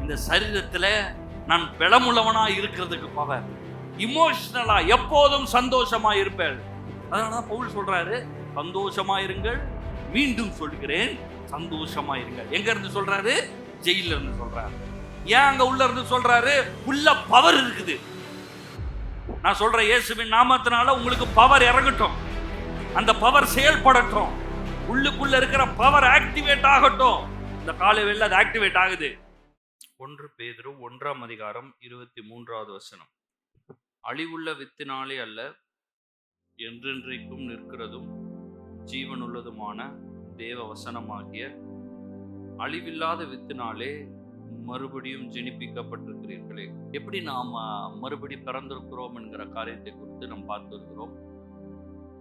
இந்த சரீரத்துல நான் பலமுள்ளவனா இருக்கிறதுக்கு பவர். இமோஷனலா எப்போதும் சந்தோஷமா இருப்பேன். அதனாலதான் பவுல் சொல்றாரு, சந்தோஷமா இருங்கள், மீண்டும் சொல்கிறேன் சந்தோஷமா இருங்கள். எங்க இருந்து சொல்றாரு? ஜெயில இருந்து சொல்றாரு. ஏன் அங்க உள்ள இருந்து சொல்றாரு? உள்ள பவர் இருக்குது. நான் சொல்றேன், இயேசுவின் நாமத்தினால உங்களுக்கு பவர் இறங்கட்டும், அந்த பவர் செயல்படட்டும், உள்ளுக்குள்ள இருக்கிற பவர் ஆக்டிவேட் ஆகட்டும். இந்த காலை வேளையில அது ஆக்டிவேட் ஆகுது. 1 பேதுரு 1:23 அழிவுள்ள வித்தினாலே அல்ல, என்றென்றைக்கும் நிற்கிறதும் ஜீவனுள்ளதுமான தேவ வசனமாகிய அழிவில்லாத வித்தினாலே மறுபடியும் ஜெனிப்பிக்கப்பட்டிருக்கிறீர்களே. எப்படி நாம மறுபடி பிறந்திருக்கிறோம் என்கிற காரியத்தை குறித்து நம்ம பார்த்து இருக்கிறோம்.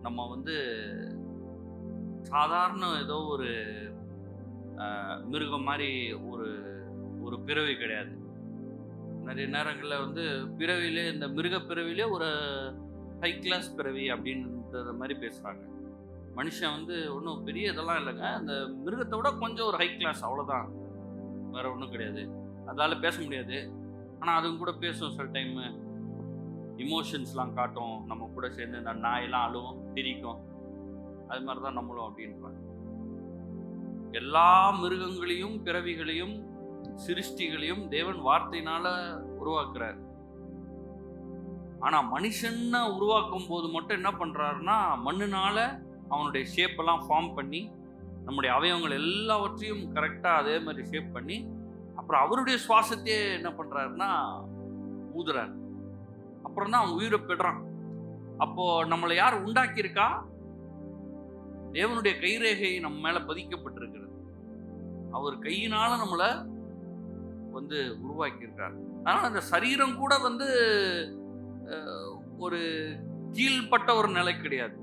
நம்ம சாதாரண ஏதோ ஒரு மிருகம் மாதிரி ஒரு பிறவி கிடையாது. நிறைய நேரங்களில் பிறவிலே, இந்த மிருக பிறவிலே ஒரு ஹை கிளாஸ் பிறவி அப்படின்ற மாதிரி பேசுகிறாங்க. மனுஷன் ஒன்றும் பெரிய இதெல்லாம் இல்லைங்க, அந்த மிருகத்தை விட கொஞ்சம் ஒரு ஹை கிளாஸ், அவ்வளோதான், வேற ஒன்றும் கிடையாது. அதால் பேச முடியாது, ஆனால் அதுவும் கூட பேசும். சில டைமு இமோஷன்ஸ்லாம் காட்டும், நம்ம கூட சேர்ந்து இந்த நாயெல்லாம் அழுவும், திரிக்கும். அது மாதிரி தான் நம்மளும் அப்படின்றாங்க. எல்லா மிருகங்களையும் பிறவிகளையும் சிருஷ்டிகளையும் தேவன் வார்த்தையினால உருவாக்குறார். ஆனா மனுஷனை உருவாக்கும் போது மட்டும் என்ன பண்றாருன்னா, மண்ணுனால அவனுடைய ஷேப்பெல்லாம் ஃபார்ம் பண்ணி, நம்முடைய அவயவங்கள் எல்லாவற்றையும் கரெக்டா அதே மாதிரி ஷேப் பண்ணி, அப்புறம் அவருடைய சுவாசத்தையே என்ன பண்றாருன்னா ஊதுறாரு. அப்புறம் தான் அவன் உயிரை பெறான். அப்போ நம்மளை யார் உண்டாக்கியிருக்கா? தேவனுடைய கைரேகை நம்ம மேல பதிக்கப்பட்டிருக்கிறது. அவர் கையினால நம்மளை உருவாக்கியிருக்கார். அதனால அந்த சரீரம் கூட ஒரு கீழ்பட்ட ஒரு நிலை கிடையாது.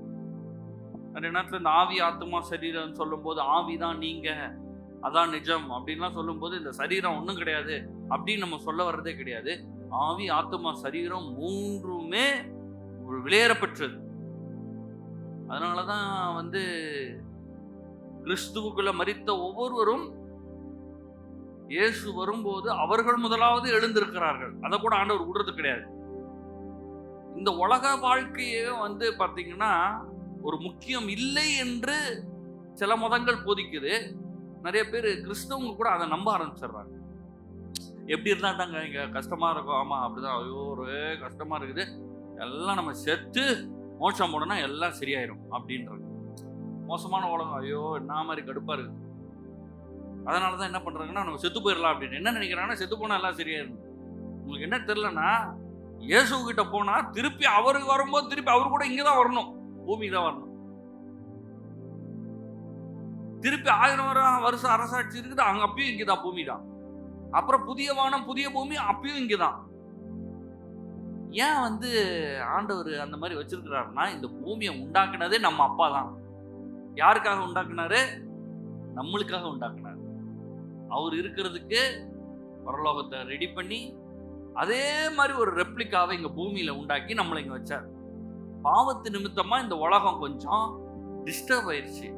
நிறைய நேரத்தில் இந்த ஆவி ஆத்மா சரீரம் சொல்லும் போது, ஆவிதான் நீங்க, அதான் நிஜம் அப்படின்லாம் சொல்லும் போது, இந்த சரீரம் ஒன்றும் கிடையாது அப்படின்னு நம்ம சொல்ல வர்றதே கிடையாது. ஆவி ஆத்மா சரீரம் மூன்றுமே ஒரு விலையேறப்பெற்றது. அதனாலதான் கிறிஸ்துவுக்குள்ள மரித்த ஒவ்வொருவரும் இயேசு வரும்போது அவர்கள் முதலாவது எழுந்திருக்கிறார்கள். அதை கூட ஆண்டவர் விடுறது கிடையாது. இந்த உலக வாழ்க்கையே பார்த்தீங்கன்னா ஒரு முக்கியம் இல்லை என்று சில மதங்கள் போதிக்குது. நிறைய பேர் கிறிஸ்தவங்க கூட அதை நம்ப ஆரம்பிச்சிடுறாங்க. எப்படி இருந்தா தாங்க இங்க கஷ்டமா இருக்கும், ஆமா அப்படிதான், ஐயோ ஒரே கஷ்டமா இருக்குது, எல்லாம் நம்ம செத்து மோட்சம் போனோம்னா எல்லாம் சரியாயிரும் அப்படின்றது மோசமான உலகம். ஐயோ என்ன மாதிரி கடுப்பா இருக்குது. அதனாலதான் என்ன பண்றாங்கன்னா, நம்ம செத்து போயிடலாம் அப்படின்னு என்ன நினைக்கிறாங்கன்னா, செத்து போனா எல்லாம் சரியாயிரும். உங்களுக்கு என்ன தெரியலன்னா, இயேசு கிட்ட போனா திருப்பி அவருக்கு வரும்போது திருப்பி அவரு கூட இங்கதான் வரணும், பூமி தான் வரணும். திருப்பி 1000 வருஷம் அரசாட்சி இருக்குது, அங்க அப்பயும் இங்கதான் பூமி தான். அப்புறம் புதிய வானம் புதிய பூமி, அப்பயும் இங்கதான். ஏன் ஆண்டவர் அந்த மாதிரி வச்சிருக்கிறாருன்னா, இந்த பூமியை உண்டாக்குனதே நம்ம அப்பா தான். யாருக்காக உண்டாக்குனாரு? நம்மளுக்காக உண்டாக்குனாரு. அவர் இருக்கிறதுக்கு பரலோகத்தை ரெடி பண்ணி அதே மாதிரி ஒரு ரெப்ளிகாவை இங்க பூமியில உண்டாக்கி நம்மளை இங்க வச்சார். பாவத்து நிமித்தமா இந்த உலகம் கொஞ்சம் டிஸ்டர்ப் ஆயிடுச்சு.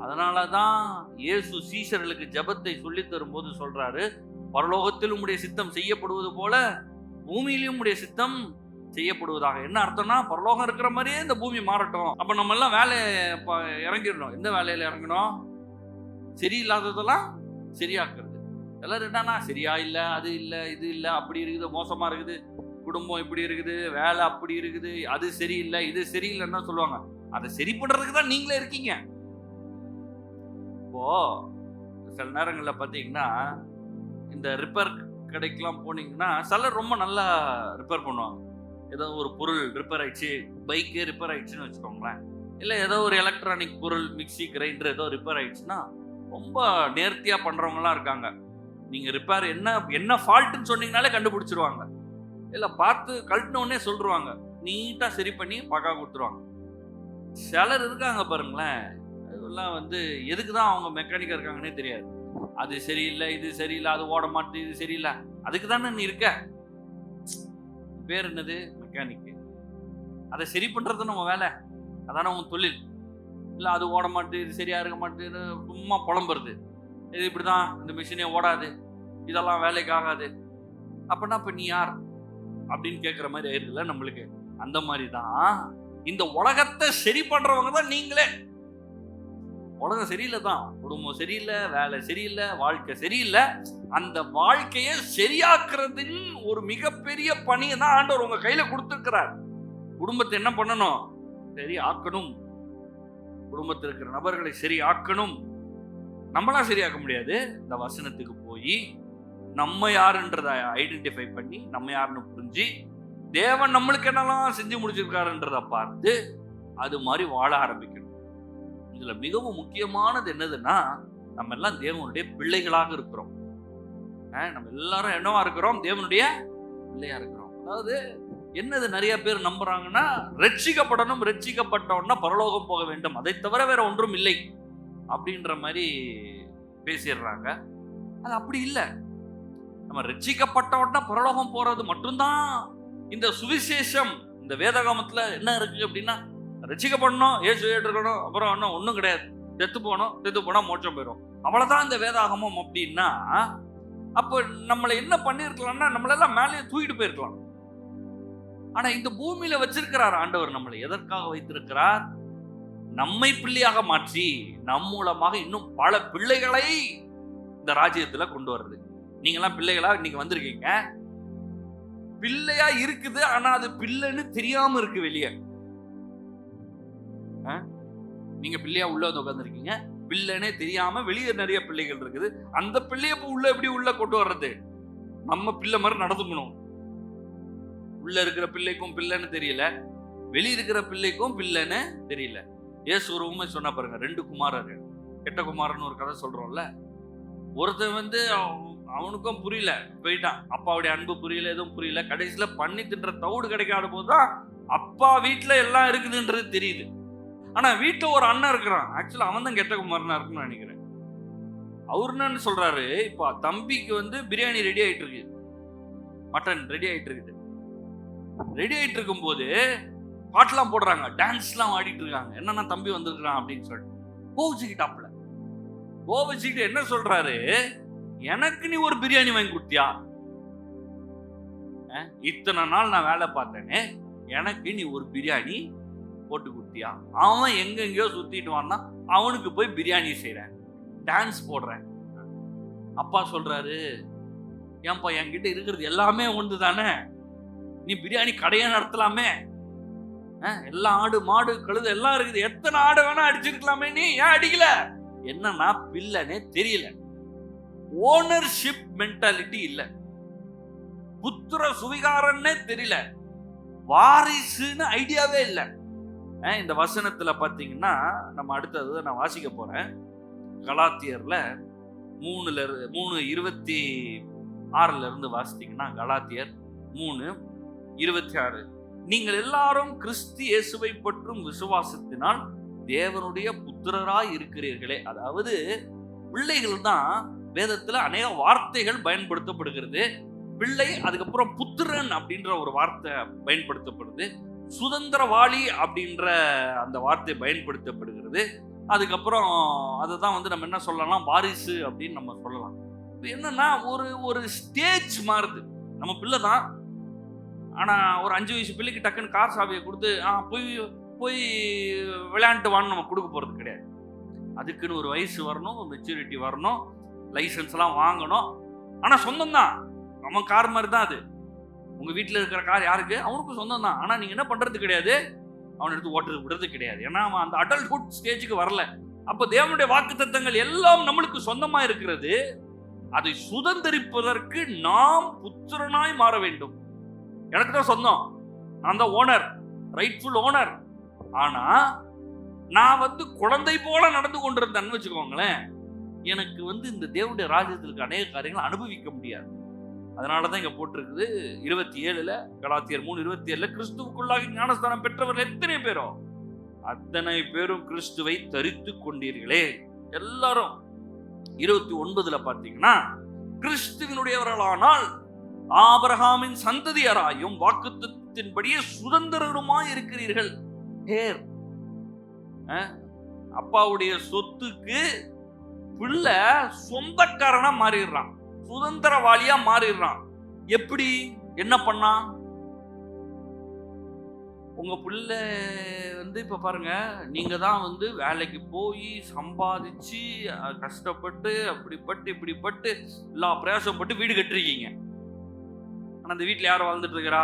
அதனாலதான் இயேசு சீஷர்களுக்கு ஜெபத்தை சொல்லி தரும்போது சொல்றாரு, பரலோகத்தில் உம்முடைய சித்தம் செய்யப்படுவது போல பூமியிலும் உம்முடைய சித்தம் செய்யப்படுவதாக. என்ன அர்த்தம்னா, பரலோகம் இருக்கிற மாதிரியே இந்த பூமி மாறட்டும். அப்ப நம்ம எல்லாம் வேலையை இறங்கிடணும். எந்த வேலையில இறங்கணும்? சரியில்லாததெல்லாம் சரியாக்குறது. எல்லாரும் என்னன்னா, சரியா இல்லை, அது இல்லை, இது இல்லை, அப்படி இருக்குது, மோசமா இருக்குது, குடும்பம் இப்படி இருக்குது, வேலை அப்படி இருக்குது, அது சரியில்லை, இது சரியில்லைன்னா சொல்லுவாங்க. அதை சரி பண்றதுக்கு தான் நீங்களே இருக்கீங்க. இப்போ சில நேரங்களில் பார்த்தீங்கன்னா, இந்த ரிப்பேர் கடைக்கெல்லாம் போனீங்கன்னா சிலர் ரொம்ப நல்லா ரிப்பேர் பண்ணுவாங்க. ஏதோ ஒரு பொருள் ரிப்பேர் ஆயிடுச்சு, பைக்கே ரிப்பேர் ஆயிடுச்சுன்னு வச்சுக்கோங்களேன், இல்லை ஏதோ ஒரு எலக்ட்ரானிக் பொருள், மிக்சி கிரைண்டர் ஏதோ ரிப்பேர் ஆயிடுச்சுன்னா ரொம்ப நேர்த்தியாக பண்ணுறவங்களாம் இருக்காங்க. நீங்கள் ரிப்பேர் என்ன ஃபால்ட்டுன்னு சொன்னீங்கனாலே கண்டுபிடிச்சிருவாங்க. இல்லை பார்த்து கழட்டினோடனே சொல்லிடுவாங்க, நீட்டாக சரி பண்ணி பக்கா கொடுத்துருவாங்க. சிலர் இருக்காங்க பாருங்களேன், இதெல்லாம் எதுக்கு தான் அவங்க மெக்கானிக்காக இருக்காங்கன்னே தெரியாது. அது சரியில்லை, இது சரியில்லை, அது ஓட மாட்டேது, இது சரியில்லை, அதுக்கு தானே நீ இருக்க. பேர் என்னது? மெக்கானிக்கு. அதை சரி பண்ணுறது நம்ம வேலை, அதான உன் தொழில். இல்லை அது ஓட மாட்டேது, இது சரியாக இருக்க மாட்டேது, சும்மா புலம்புறது, இது இப்படி தான், இந்த மிஷினே ஓடாது, இதெல்லாம் வேலைக்கு ஆகாது. அப்பனா இப்ப நீ யார் அப்படின்னு கேட்கிற மாதிரி ஆயிருக்குல்ல நம்மளுக்கு. அந்த மாதிரி தான் இந்த உலகத்தை சரி பண்றவங்க தான் நீங்களே. உலகம் சரியில்லை தான், குடும்பம் சரியில்லை, வேலை சரியில்லை, வாழ்க்கை சரியில்லை. அந்த வாழ்க்கையை சரியாக்குறதின் ஒரு மிகப்பெரிய பணியை தான் ஆண்டவர் உங்க கையில கொடுத்திருக்கிறார். குடும்பத்தை என்ன பண்ணணும்? சரி ஆக்கணும். குடும்பத்தில் இருக்கிற நபர்களை சரி ஆக்கணும். நம்மளாம் சரியாக்க முடியாது. இந்த வசனத்துக்கு போய் நம்ம யாருன்றதை ஐடென்டிஃபை பண்ணி, நம்ம யாருன்னு புரிஞ்சு, தேவன் நம்மளுக்கு என்னெல்லாம் செஞ்சு முடிச்சிருக்காருன்றதை பார்த்து அது மாதிரி வாழ ஆரம்பிக்கணும். இதுல மிகவும் முக்கியமானது என்னதுன்னா, நம்ம எல்லாம் தேவனுடைய பிள்ளைகளாக இருக்கிறோம். நம்ம எல்லாரும் என்னவா இருக்கிறோம்? தேவனுடைய பிள்ளையா இருக்கிறோம். அதாவது என்னது நிறைய பேர் நம்புறாங்கன்னா, ரட்சிக்கப்படணும், ரட்சிக்கப்பட்டோம்னா பரலோகம் போக வேண்டும், அதை தவிர வேற ஒன்றும் இல்லை அப்படின்ற மாதிரி பேசிடுறாங்க. அது அப்படி இல்லை. நம்ம ரட்சிக்கப்பட்டோம்னா பரலோகம் போறது மட்டும்தான் இந்த சுவிசேஷம். இந்த வேதகாமத்துல என்ன இருக்கு அப்படின்னா, ரட்சிக்கப்படணும், இயேசு ஏற்றுக்கணும், அப்புறம் இன்னும் ஒன்றும் கிடையாது, செத்து போனா மோட்சம் போயிடும், அவ்வளவுதான் இந்த வேதாகமம் அப்படின்னா, அப்ப நம்மளை என்ன பண்ணிருக்கலாம்னா, நம்மளெல்லாம் மேலேயே தூக்கிட்டு போயிருக்கலாம். ஆனா இந்த பூமியில வச்சிருக்கிறார் ஆண்டவர். நம்மளை எதற்காக வைத்திருக்கிறார்? நம்மை பிள்ளையாக மாற்றி நம் மூலமாக இன்னும் பல பிள்ளைகளை இந்த ராஜ்யத்துல கொண்டு வர்றது. நீங்க எல்லாம் பிள்ளைகளா இன்னைக்கு வந்திருக்கீங்க. பிள்ளையா இருக்குது, ஆனா அது பிள்ளைன்னு தெரியாம இருக்கு வெளியே. நீங்க பிள்ளையா உள்ள வந்து உட்கார்ந்துருக்கீங்க, பிள்ளைனே தெரியாம வெளியே நிறைய பிள்ளைகள் இருக்குது. அந்த பிள்ளைய உள்ள எப்படி உள்ள கொண்டு வர்றது? நம்ம பிள்ளை மாதிரி நடந்துக்கணும். உள்ள இருக்கிற பிள்ளைக்கும் பிள்ளைன்னு தெரியல, வெளியே இருக்கிற பிள்ளைக்கும் பிள்ளைன்னு தெரியல. ஏசு ஒரு உண்மை சொன்னா பாருங்க. 2 குமாரர்கள், கெட்ட குமாரன்னு ஒரு கதை சொல்றோம்ல. ஒருத்தன் வந்து அவனுக்கும் புரியல, போயிட்டான். அப்பாவுடைய அன்பு புரியல, எதுவும் புரியல. கடைசியில பண்ணி தின்ற தவிடு கிடைக்காத போதுதான் அப்பா வீட்டுல எல்லாம் இருக்குதுன்றது தெரியுது. ஆனா வீட்டுல ஒரு அண்ணன் இருக்கிறான். ஆக்சுவலா அவன் தான் கெட்ட குமாரனா இருக்குன்னு நினைக்கிறேன். அவரு என்னன்னு சொல்றாரு, இப்ப தம்பிக்கு வந்து பிரியாணி ரெடி ஆயிட்டு இருக்கு, மட்டன் ரெடி ஆயிட்டு இருக்குது. ரெடி ஆயிட்டு இருக்கும் போது பாட்டுலாம் போடுறாங்க, டான்ஸ் எல்லாம் ஆடிட்டு இருக்காங்க. என்னன்னா தம்பி வந்திருக்கிறான் அப்படின்னு சொல்லிட்டு கோவிச்சுக்கிட்டாப்ல. கோவிச்சுக்கிட்டு என்ன சொல்றாரு, எனக்கு நீ ஒரு பிரியாணி வாங்கி கொடுத்தியா? இத்தனை நாள் நான் வேலை பார்த்தேனே, எனக்கு நீ ஒரு பிரியாணி போட்டு கொடுத்தியா? அவன் எங்கெங்கயோ சுத்திட்டு வந்தான், அவனுக்கு போய் பிரியாணி செய்றேன், டான்ஸ் போடுறேன். அப்பா சொல்றாரு, ஏன்பா என்கிட்ட இருக்கிறது எல்லாமே ஒன்று தானே, நீ பிரியாணி கடையை நடத்தலாமே, எல்லா ஆடு மாடு கழுது எல்லாம் இருக்குது, எத்தனை ஆடு வேணா அடிச்சிருக்கலாமே, நீ ஏன் அடிக்கல? என்னன்னா பிள்ளைனே தெரியல, ஓனர்ஷிப் மென்டாலிட்டி இல்ல, புத்திர சுவிகாரன்னே தெரியல, வாரிசுன்னு ஐடியாவே இல்லை. இந்த வசனத்துல பாத்தீங்கன்னா, நம்ம அடுத்தது நான் வாசிக்க போறேன். கலாத்தியர்ல 3:26 இருந்து வாசித்தீங்கன்னா, கலாத்தியர் 3:26, நீங்கள் எல்லாரும் கிறிஸ்து இயேசுவை பற்றும் விசுவாசத்தினால் தேவனுடைய புத்திரராய் இருக்கிறீர்களே. அதாவது பிள்ளைகள் தான் வேதத்துல அநேக வார்த்தைகள் பயன்படுத்தப்படுகிறது. பிள்ளை, அதுக்கப்புறம் புத்திரன் அப்படின்ற ஒரு வார்த்தை பயன்படுத்தப்படுது, சுதந்திரவாளி அப்படின்ற அந்த வார்த்தை பயன்படுத்தப்படுகிறது. அதுக்கப்புறம் அதுதான் வந்து நம்ம என்ன சொல்லலாம், வாரிசு அப்படின்னு நம்ம சொல்லலாம். இது என்னன்னா ஒரு ஸ்டேஜ் மாறுது. நம்ம பிள்ளை தான், ஆனா ஒரு 5 வயசு பிள்ளைக்கு டக்குன்னு கார் சாவியை கொடுத்து போய் விளையாண்டு வான்னு நம்ம கொடுக்க போறது கிடையாது. அதுக்குன்னு ஒரு வயசு வரணும், மெச்சூரிட்டி வரணும், லைசன்ஸ் எல்லாம் வாங்கணும். ஆனா சொந்தம் தான், அவன் கார் மாதிரி தான் அது. உங்க வீட்டுல இருக்கிற கார் யாருக்கு? அவனுக்கும் சொந்தம் தான். ஆனா நீங்க என்ன பண்றது கிடையாது, அவன் எடுத்து ஓட்டுறது விடுறது கிடையாது. ஏன்னா அவன் அந்த அடல்ட்ஹுட் ஸ்டேஜுக்கு வரல. அப்ப தேவனுடைய வாக்குத்தத்தங்கள் எல்லாம் நம்மளுக்கு சொந்தமா இருக்கிறது. அதை சுதந்திரிப்பதற்கு நாம் புத்திரனாய் மாற வேண்டும். எனக்கு தான் சொந்தம், நான் தான் ஓனர், ரைட்ஃபுல் ஓனர். ஆனா நான் வந்து குழந்தை போல நடந்து கொண்டிருந்தேன்னு வச்சுக்கோங்களேன், எனக்கு வந்து இந்த தேவனுடைய ராஜ்யத்திற்கு அநேக காரியங்களை அனுபவிக்க முடியாது. அதனாலதான் இங்க போட்டிருக்குது 27, கலாத்தியர் 3:27, கிறிஸ்துவுக்குள்ளாக ஞானஸ்தானம் பெற்றவர்கள் எத்தனை பேரோ அத்தனை பேரும் கிறிஸ்துவை தரித்து கொண்டீர்களே. எல்லாரும் 29 பாத்தீங்கன்னா, கிறிஸ்துவினுடையவர்களானால் ஆபிரகாமின் சந்ததியராயும் வாக்குத்தத்தின்படியே சுதந்திரருமாய் இருக்கிறீர்கள். ஹேர், அப்பாவுடைய சொத்துக்கு பிள்ளை சொந்தக்காரனா மாறிடுறான். சுதந்திரவாளியா மாறிடுறான். எப்படி, என்ன பண்ணா? உங்க பிள்ளை இப்ப பாருங்க, நீங்க தான் வேலைக்கு போய் சம்பாதிச்சு கஷ்டப்பட்டு அப்படிப்பட்டு இப்படிப்பட்டு எல்லா பிரயாசப்பட்டு வீடு கட்டிருக்கீங்க. ஆனா அந்த வீட்டுல யாரும் வாழ்ந்துட்டு இருக்கிறா?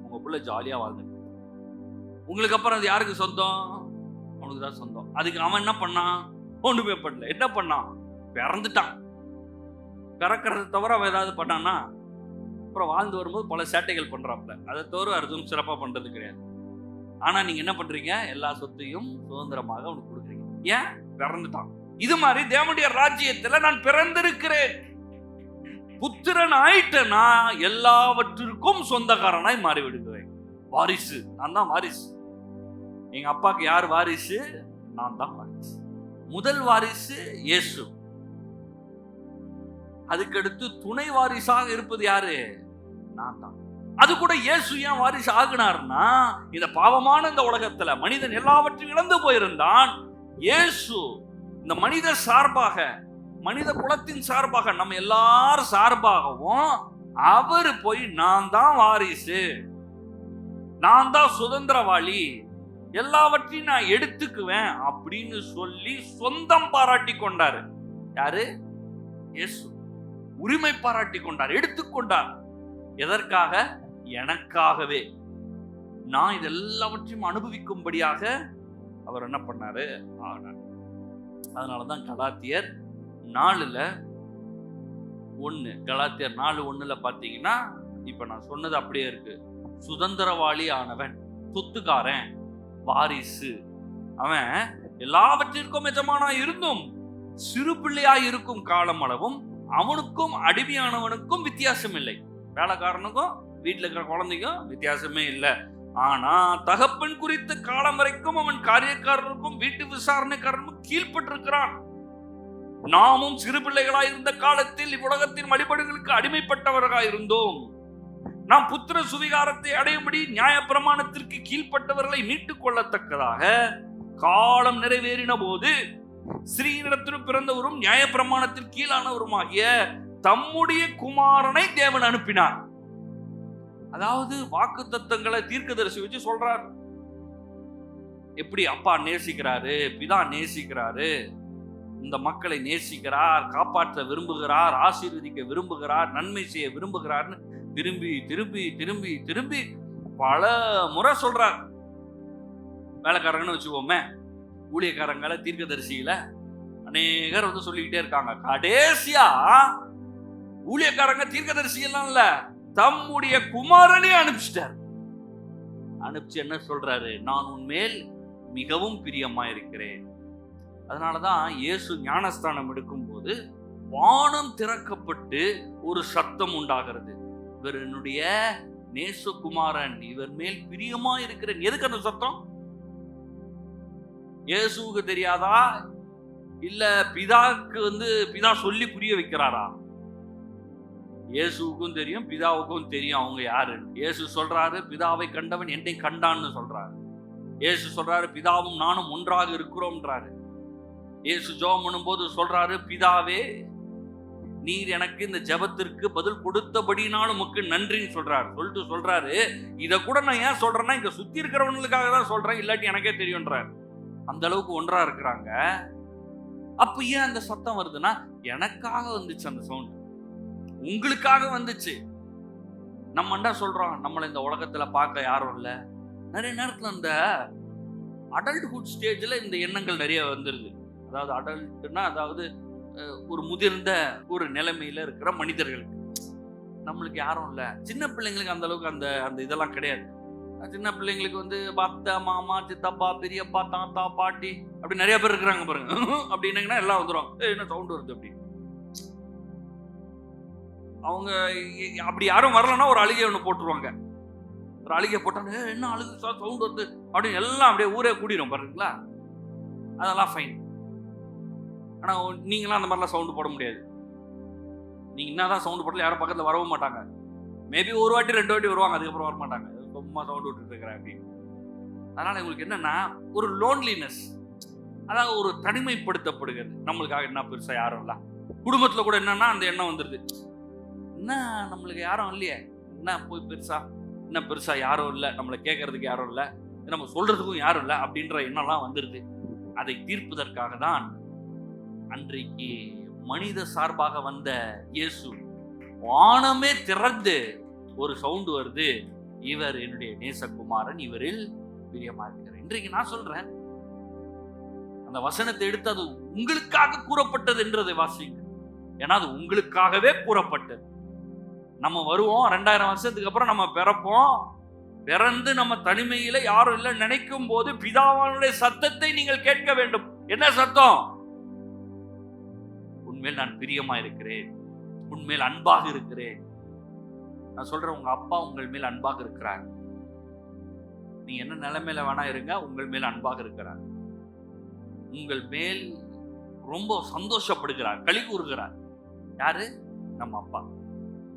உங்க பிள்ளை ஜாலியா வாழ்ந்துட்டு. உங்களுக்கு அப்புறம் அது யாருக்கு சொந்தம்? அவனுக்கு தான் சொந்தம். அதுக்கு அவன் என்ன பண்ணான்? ஒண்ணுமே பண்ணல. என்ன பண்ணான்? பிறந்துட்டான். பிறக்கிறத தவிர அவன் ஏதாவது பண்ணான்னா? அப்புறம் வாழ்ந்து வரும்போது பல சேட்டைகள் பண்றாப்ல. அதை தவிர அதுவும் சிறப்பா பண்றது கிடையாது. ஆனா நீங்க என்ன பண்றீங்க? எல்லா சொத்தையும் சுதந்திரமாக அவனுக்கு கொடுக்குறீங்க. ஏன்? பிறந்துட்டான். இது மாதிரி தேவனுடைய ராஜ்யத்துல நான் பிறந்திருக்கிறேன், புத்திரன் ஆயிட்டனா எல்லாவற்றிற்கும் சொந்தக்காரனாய் மாறி விடுகிறேன். வாரிசு, நான் தான் வாரிசு. எங்க அப்பாக்கு யார் வாரிசு? நான் தான் வாரிசு. முதல் வாரிசு இயேசு. அதுக்கடுத்து துணை வாரிசாக இருப்பது யாரு? நான் தான். அது கூட இயேசு ஏன் வாரிசு ஆகினார்னா, இந்த பாவமான இந்த உலகத்துல மனிதன் எல்லாவற்றையும் இழந்து போயிருந்தான். இயேசு இந்த மனித சார்பாக, மனித குலத்தின் சார்பாக, நம்ம எல்லாரும் சார்பாகவும் அவர் போய் நான் தான் வாரிசு, நான் தான் சுதந்திரவாளி, எல்லாவற்றையும் நான் எடுத்துக்குவேன் அப்படின்னு சொல்லி சொந்தம் பாராட்டி கொண்டாரு. யாரு? இயேசு. உரிமை பாராட்டி கொண்டார், எடுத்துக்கொண்டார். எதற்காக? எனக்காகவே. நான் இதெல்லாவற்றையும் அனுபவிக்கும்படியாக அவர் என்ன பண்ணாரு? ஆனார். அதனாலதான் கலாத்தியர் 4:1, கலாத்தியர் 4:1 பாத்தீங்கன்னா, இப்ப நான் சொன்னது அப்படியே இருக்கு. சுதந்திரவாளி ஆனவன், சொத்துக்காரன், வாரிசு. அவன் எல்லாவற்றிற்கும் எஜமானா இருந்தும் சிறு பிள்ளையாய் இருக்கும் காலம் அளவும் அவனுக்கும் அடிமையானவனுக்கும் வித்தியாசம் இல்லை. வேலைக்காரனுக்கும் வீட்டில் இருக்கிற குழந்தைக்கும் வித்தியாசமே இல்லை. ஆனா தகப்பன் குறித்த காலம் வரைக்கும் அவன் காரியக்காரருக்கும் வீட்டு விசாரணைக்காரனுக்கும் கீழ்பட்டிருக்கிறான். நாமும் சிறு பிள்ளைகளாய் இருந்த காலத்தில் இவ்வுலகத்தின் வழிபாடுகளுக்கு அடிமைப்பட்டவர்களாய் இருந்தோம். நாம் புத்திர சுவிகாரத்தை அடையும்படி நியாய பிரமாணத்திற்கு கீழ்பட்டவர்களை மீட்டுக் கொள்ளத்தக்கதாக காலம் நிறைவேறின போது ஸ்ரீனிடத்திலும் பிறந்தவரும் நியாய பிரமாணத்தில் கீழானவருமாகிய தம்முடைய குமாரனை தேவன் அனுப்பினார். அதாவது வாக்கு தத்தங்களை தீர்க்கதரிசி வச்சு சொல்றார். எப்படி அப்பா நேசிக்கிறாரு, பிதா நேசிக்கிறாரு, இந்த மக்களை நேசிக்கிறார், காப்பாற்ற விரும்புகிறார், ஆசீர்வதிக்க விரும்புகிறார், நன்மை செய்ய விரும்புகிறார்னு திரும்பி திரும்பி திரும்பி திரும்பி பல முறை சொல்றார். வேலைக்காரங்கன்னு வச்சுக்கோமே, ஊழியக்காரங்களை தீர்க்கதரிசியில அநேகர் சொல்லிக்கிட்டே இருக்காங்க. கடைசியா ஊழியக்காரங்க தீர்க்கதரிசி எல்லாம் இல்ல, தம்முடைய குமாரனே அனுப்பிச்சிட்டார். அனுப்பிச்சு என்ன சொல்றாரு? நான் உன்மேல் மிகவும் பிரியமா இருக்கிறேன். அதனாலதான் இயேசு ஞானஸ்தானம் எடுக்கும் போது வானம் திறக்கப்பட்டு ஒரு சத்தம் உண்டாகிறது. இவர் என்னுடைய நேசகுமாரன், இவர் மேல் பிரியமா இருக்கிறேன். எதுக்கு அந்த சத்தம்? இயேசுவுக்கு தெரியாதா? இல்ல பிதாவுக்கு பிதா சொல்லி புரிய வைக்கிறாரா? இயேசுவுக்கும் தெரியும், பிதாவுக்கும் தெரியும் அவங்க யாரு. இயேசு சொல்றாரு, பிதாவை கண்டவன் என்னை கண்டான்னு சொல்றாரு. இயேசு சொல்றாரு, பிதாவும் நானும் ஒன்றாக இருக்கிறோம்ன்றாரு. இயேசு ஜெபம் பண்ணும்போது சொல்றாரு, பிதாவே நீர் எனக்கு இந்த ஜெபத்திற்கு பதில் கொடுத்தபடினாலும் உமக்கு நன்றின்னு சொல்றாரு. சொல்றாரு, இதை கூட நான் ஏன் சொல்றேன்னா, இங்க சுத்தி இருக்கிறவங்களுக்காக தான் சொல்றேன், இல்லாட்டி எனக்கே தெரியும்ன்றாரு. அந்த அளவுக்கு ஒன்றா இருக்கிறாங்க. அப்ப ஏன் அந்த சத்தம் வருதுன்னா, எனக்காக வந்துச்சு அந்த சவுண்ட், உங்களுக்காக வந்துச்சு. நம்ம சொல்றோம், நம்மளை இந்த உலகத்துல பார்க்க யாரும் இல்லை. நிறைய நேரத்துல அந்த அடல்ட்ஹுட் ஸ்டேஜ்ல இந்த எண்ணங்கள் நிறைய வந்துருது. அதாவது அடல்ட்னா, அதாவது ஒரு முதிர்ந்த ஒரு நிலைமையில இருக்கிற மனிதர்களுக்கு, நம்மளுக்கு யாரும் இல்லை. சின்ன பிள்ளைங்களுக்கு அந்த அளவுக்கு அந்த அந்த இதெல்லாம் கிடையாது. சின்ன பிள்ளைங்களுக்கு அத்தை, மாமா, சித்தப்பா, பெரியப்பா, தாத்தா, பாட்டி அப்படி நிறைய பேர் இருக்கிறாங்க பாருங்க. அப்படின்னா எல்லாம் வந்துடும். என்ன சவுண்ட் வருது அப்படி. அவங்க அப்படி யாரும் வரலன்னா ஒரு அழுகை ஒன்று போட்டுருவாங்க. ஒரு அழுகை போட்டாங்க, என்ன அழுகு சவுண்ட் வருது அப்படின்னு எல்லாம் அப்படியே ஊரே கூடிடும் பாருங்களா. அதெல்லாம் ஃபைன். ஆனா நீங்களாம் அந்த மாதிரிலாம் சவுண்டு போட முடியாது. நீங்க என்னதான் சவுண்டு போட்டாலும் யாரும் பக்கத்துல வரவும் மாட்டாங்க. மேபி ஒரு வாட்டி 2 வாட்டி வருவாங்க, அதுக்கப்புறம் வர மாட்டாங்க. சும்மா சவுண்ட் விட்டுட்டு இருக்கிறேன் அப்படின்னு. அதனால உங்களுக்கு என்னன்னா, ஒரு லோன்லினஸ், அதாவது ஒரு தனிமைப்படுத்தப்படுகிறது. நம்மளுக்காக என்ன பெருசா யாரும் இல்லை. குடும்பத்துல கூட என்னன்னா அந்த எண்ணம் வந்துருது, என்ன நம்மளுக்கு யாரும் இல்லையே, என்ன போய் என்ன பெருசா யாரும் இல்லை, நம்மளை கேட்கறதுக்கு யாரும் இல்லை, நம்ம சொல்றதுக்கும் யாரும் இல்லை அப்படின்ற எண்ணம்லாம் வந்துருது. அதை தீர்ப்பதற்காக தான் அன்றைக்கு மனித சார்பாக வந்த இயேசு, வானமே திறந்து ஒரு சவுண்ட் வருது, இவர் என்னுடைய நேசகுமாரன், இவரில் பிரியமா இருக்கிறார். இன்றைக்கு நான் சொல்றேன், அந்த வசனத்தை எடுத்து அது உங்களுக்காக கூறப்பட்டது என்றதை வாசிங்க. ஏன்னா அது உங்களுக்காகவே கூறப்பட்டது. நம்ம வருவோம், 2000 வருஷத்துக்கு அப்புறம் நம்ம பிறப்போம். பிறந்து நம்ம தனிமையில யாரும் இல்லை நினைக்கும் போது பிதாவானுடைய சத்தத்தை நீங்கள் கேட்க வேண்டும். என்ன சத்தம்? உன்மேல் நான் பிரியமா இருக்கிறேன், உன்மேல் அன்பாக இருக்கிறேன். நான் சொல்றேன், உங்க அப்பா உங்கள் மேல் அன்பாக இருக்கிறார். நீங்க என்ன நிலைமையில வேணா இருங்க, உங்கள் மேல் அன்பாக இருக்கிறார். உங்கள் மேல் ரொம்ப சந்தோஷப்படுகிறார், களி கூறுகிறார். யாரு? நம்ம அப்பா.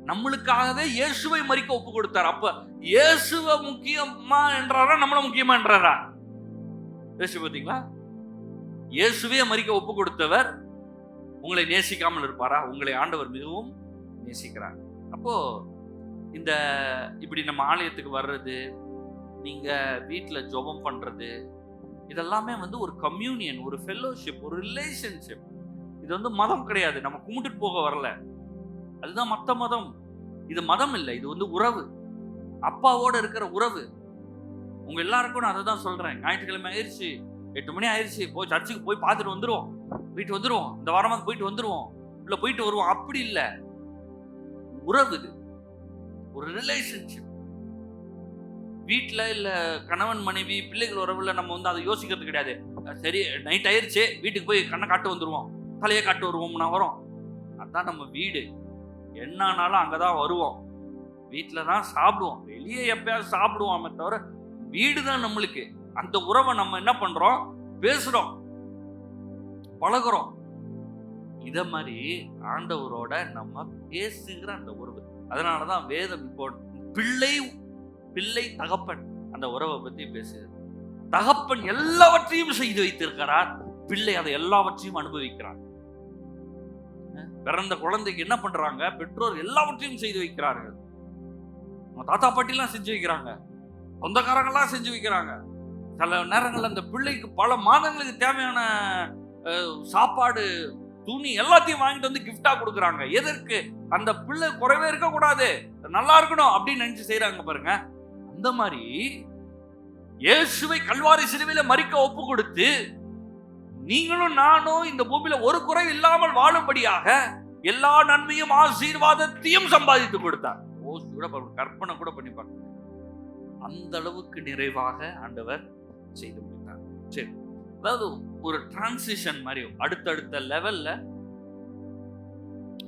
நம்மளுக்காகவே இயேசுவை மரிக்க ஒப்பு கொடுத்தார். அப்ப இயேசுவை முக்கியமா என்றாரா, நம்மள முக்கியமா என்றாரா? யோசிச்சு பார்த்தீங்களா? இயேசுவே மரிக்க ஒப்பு கொடுத்தவர் உங்களை நேசிக்காமல் இருப்பாரா? உங்களை ஆண்டவர் மிகவும் நேசிக்கிறார். அப்போ இந்த இப்படி நம்ம ஆலயத்துக்கு வர்றது, நீங்க வீட்டுல ஜெபம் பண்றது, இதெல்லாமே ஒரு கம்யூனியன், ஒரு ஃபெல்லோஷிப், ஒரு ரிலேஷன்ஷிப். இது மதம் கிடையாது. நம்ம கும்பிட்டுட்டு போக வரல, அதுதான் மத்த மதம். இது மதம் இல்லை, இது உறவு, அப்பாவோட இருக்கிற உறவு. உங்க எல்லாருக்கும் நான் அதை தான் சொல்றேன். ஞாயிற்றுக்கிழமை ஆயிடுச்சு, 8 மணி ஆயிடுச்சு, போய் சர்ச்சுக்கு போய் பார்த்துட்டு வந்துருவோம், போயிட்டு வந்துருவோம், இந்த வாரமாக போயிட்டு வந்துருவோம், உள்ள போயிட்டு வருவோம். அப்படி இல்லை, உறவு. இது ஒரு ரிலேஷன்ஷிப். வீட்டில் இல்லை கணவன் மனைவி பிள்ளைகள் உறவுல நம்ம அதை யோசிக்கிறது கிடையாது. சரி நைட் ஆயிடுச்சு, வீட்டுக்கு போய் கண்ணை காட்டு வந்துருவோம், தலையை காட்டு வருவோம்னா வரோம். அதுதான் நம்ம வீடு. என்னானாலும் அங்கதான் வருவோம், வீட்டில் தான் சாப்பிடுவோம், வெளியே எப்பயாவது சாப்பிடுவோம் தவிர வீடு தான் நம்மளுக்கு. அந்த உறவை நம்ம என்ன பண்றோம்? பேசுறோம், பழகுறோம். இத மாதிரி ஆண்டவரோட நம்ம பேசுகிற அந்த உறவு. அதனாலதான் வேதம் இப்போ பிள்ளை தகப்பன் அந்த உறவை பத்தி பேசுது. தகப்பன் எல்லாவற்றையும் செய்து வைத்திருக்கிறார், பிள்ளை அதை எல்லாவற்றையும் அனுபவிக்கிறார். பிறந்த குழந்தைக்கு என்ன பண்றாங்க? பெற்றோர் எல்லாவற்றையும் செய்து வைக்கிறார்கள். தாத்தா பாட்டி எல்லாம் செஞ்சு வைக்கிறாங்க, சொந்தக்காரங்கெல்லாம் செஞ்சு வைக்கிறாங்க. சில நேரங்கள் அந்த பிள்ளைக்கு பல மாதங்களுக்கு தேவையான சாப்பாடு, துணி எல்லாத்தையும் வாங்கிட்டு கிஃப்டா கொடுக்குறாங்க. எதற்கு? அந்த பிள்ளை குறைவே இருக்க கூடாது, நல்லா இருக்கணும் அப்படின்னு நினைச்சு செய்யறாங்க பாருங்க. அந்த மாதிரி இயேசுவை கல்வாரி சிலுவையில மரிக்க ஒப்பு கொடுத்து, நீங்களும் நானும் இந்த பூமியில ஒரு குறை இல்லாமல் வாழும்படியாக எல்லா நன்மையும் ஆசீர்வாதத்தையும் சம்பாதித்து கொடுத்தார். கற்பனை கூட பண்ணி பார்க்க, அந்த அளவுக்கு நிறைவாக ஆண்டவர் செய்து முடித்தார். சரி, அதாவது ஒரு டிரான்சிஷன் மாதிரி அடுத்தடுத்த லெவல்ல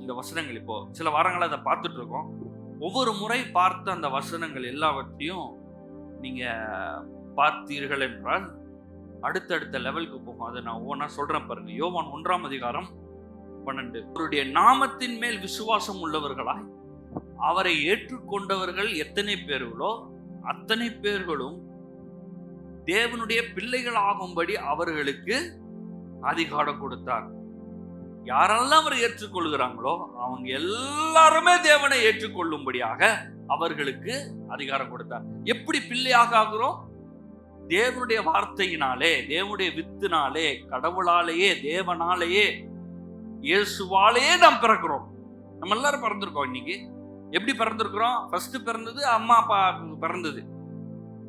இந்த வசனங்கள் இப்போ சில வாரங்களை அதை பார்த்துட்டு இருக்கோம். ஒவ்வொரு முறை பார்த்த அந்த வசனங்கள் எல்லாவற்றையும் நீங்க பார்த்தீர்கள் என்றால் அடுத்தடுத்த லெவலுக்கு போகும். அதை நான் ஒவ்வொன்றா சொல்றேன் பாருங்க. யோவான் 1:12, அவருடைய நாமத்தின் மேல் விசுவாசம் உள்ளவர்களாய் அவரை ஏற்றுக்கொண்டவர்கள் எத்தனை பேர்களோ அத்தனை பேர்களும் தேவனுடைய பிள்ளைகள் ஆகும்படி அவர்களுக்கு அதிகாரம் கொடுத்தார். யாரெல்லாம் அவரை ஏற்றுக்கொள்கிறாங்களோ அவங்க எல்லாருமே தேவனை ஏற்றுக்கொள்ளும்படியாக அவர்களுக்கு அதிகாரம் கொடுத்தார். எப்படி பிள்ளையாக ஆகிறோம்? தேவனுடைய வார்த்தையினாலே, தேவனுடைய வித்தினாலே, கடவுளாலேயே, தேவனாலேயே, இயேசுவாலேயே நாம் பிறக்கிறோம். நம்ம எல்லாரும் பிறந்திருக்கோம். இன்னைக்கு எப்படி பிறந்திருக்கிறோம்? ஃபர்ஸ்ட் பிறந்தது அம்மா அப்பா பிறந்தது,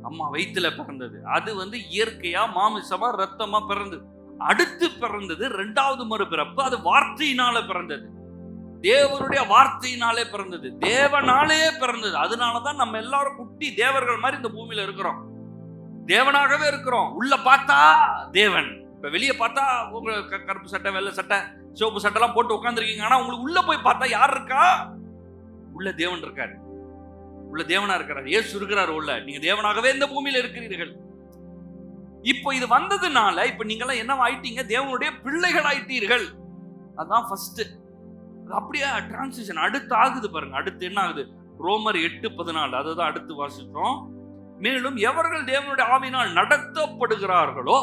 அம்மா வயிற்றுல பிறந்தது. அது இயற்கையா மாமிசமா ரத்தமா பிறந்தது. அடுத்து பிறந்தது 2வது மறுபிறப்பு, அது வார்த்தையினால பிறந்தது, தேவனுடைய வார்த்தையினாலே பிறந்தது, தேவனாலே பிறந்தது. அதனாலதான் நம்ம எல்லாரும் குட்டி தேவர்கள் மாதிரி இந்த பூமியில இருக்கிறோம், தேவனாகவே இருக்கிறோம். உள்ள பார்த்தா தேவன். இப்ப வெளியே பார்த்தா உங்களுக்கு கருப்பு சட்டை, வெள்ளை சட்டை, சிவப்பு சட்டை எல்லாம் போட்டு உட்காந்துருக்கீங்க. ஆனா உங்களுக்கு உள்ள போய் பார்த்தா யார் இருக்கா? உள்ள தேவன் இருக்காரு, உள்ள தேவனா இருக்கிறார், இயேசு இருக்கிறார் உள்ள. நீங்க தேவனாகவே இந்த பூமியில இருக்கிறீர்கள். இப்போ இது வந்ததுனால இப்ப நீங்க எல்லாம் என்ன ஆயிட்டீங்க? தேவனுடைய பிள்ளைகள் ஆயிட்டீர்கள். அதான் ஃபர்ஸ்ட். அப்படியே டிரான்சிஷன் அடுத்து ஆகுது பாருங்க. அடுத்து என்ன ஆகுது? ரோமர் 8:14, அதுதான் அடுத்து வாசிச்சோம். மேலும் எவர்கள் தேவனுடைய ஆவியினால் நடத்தப்படுகிறார்களோ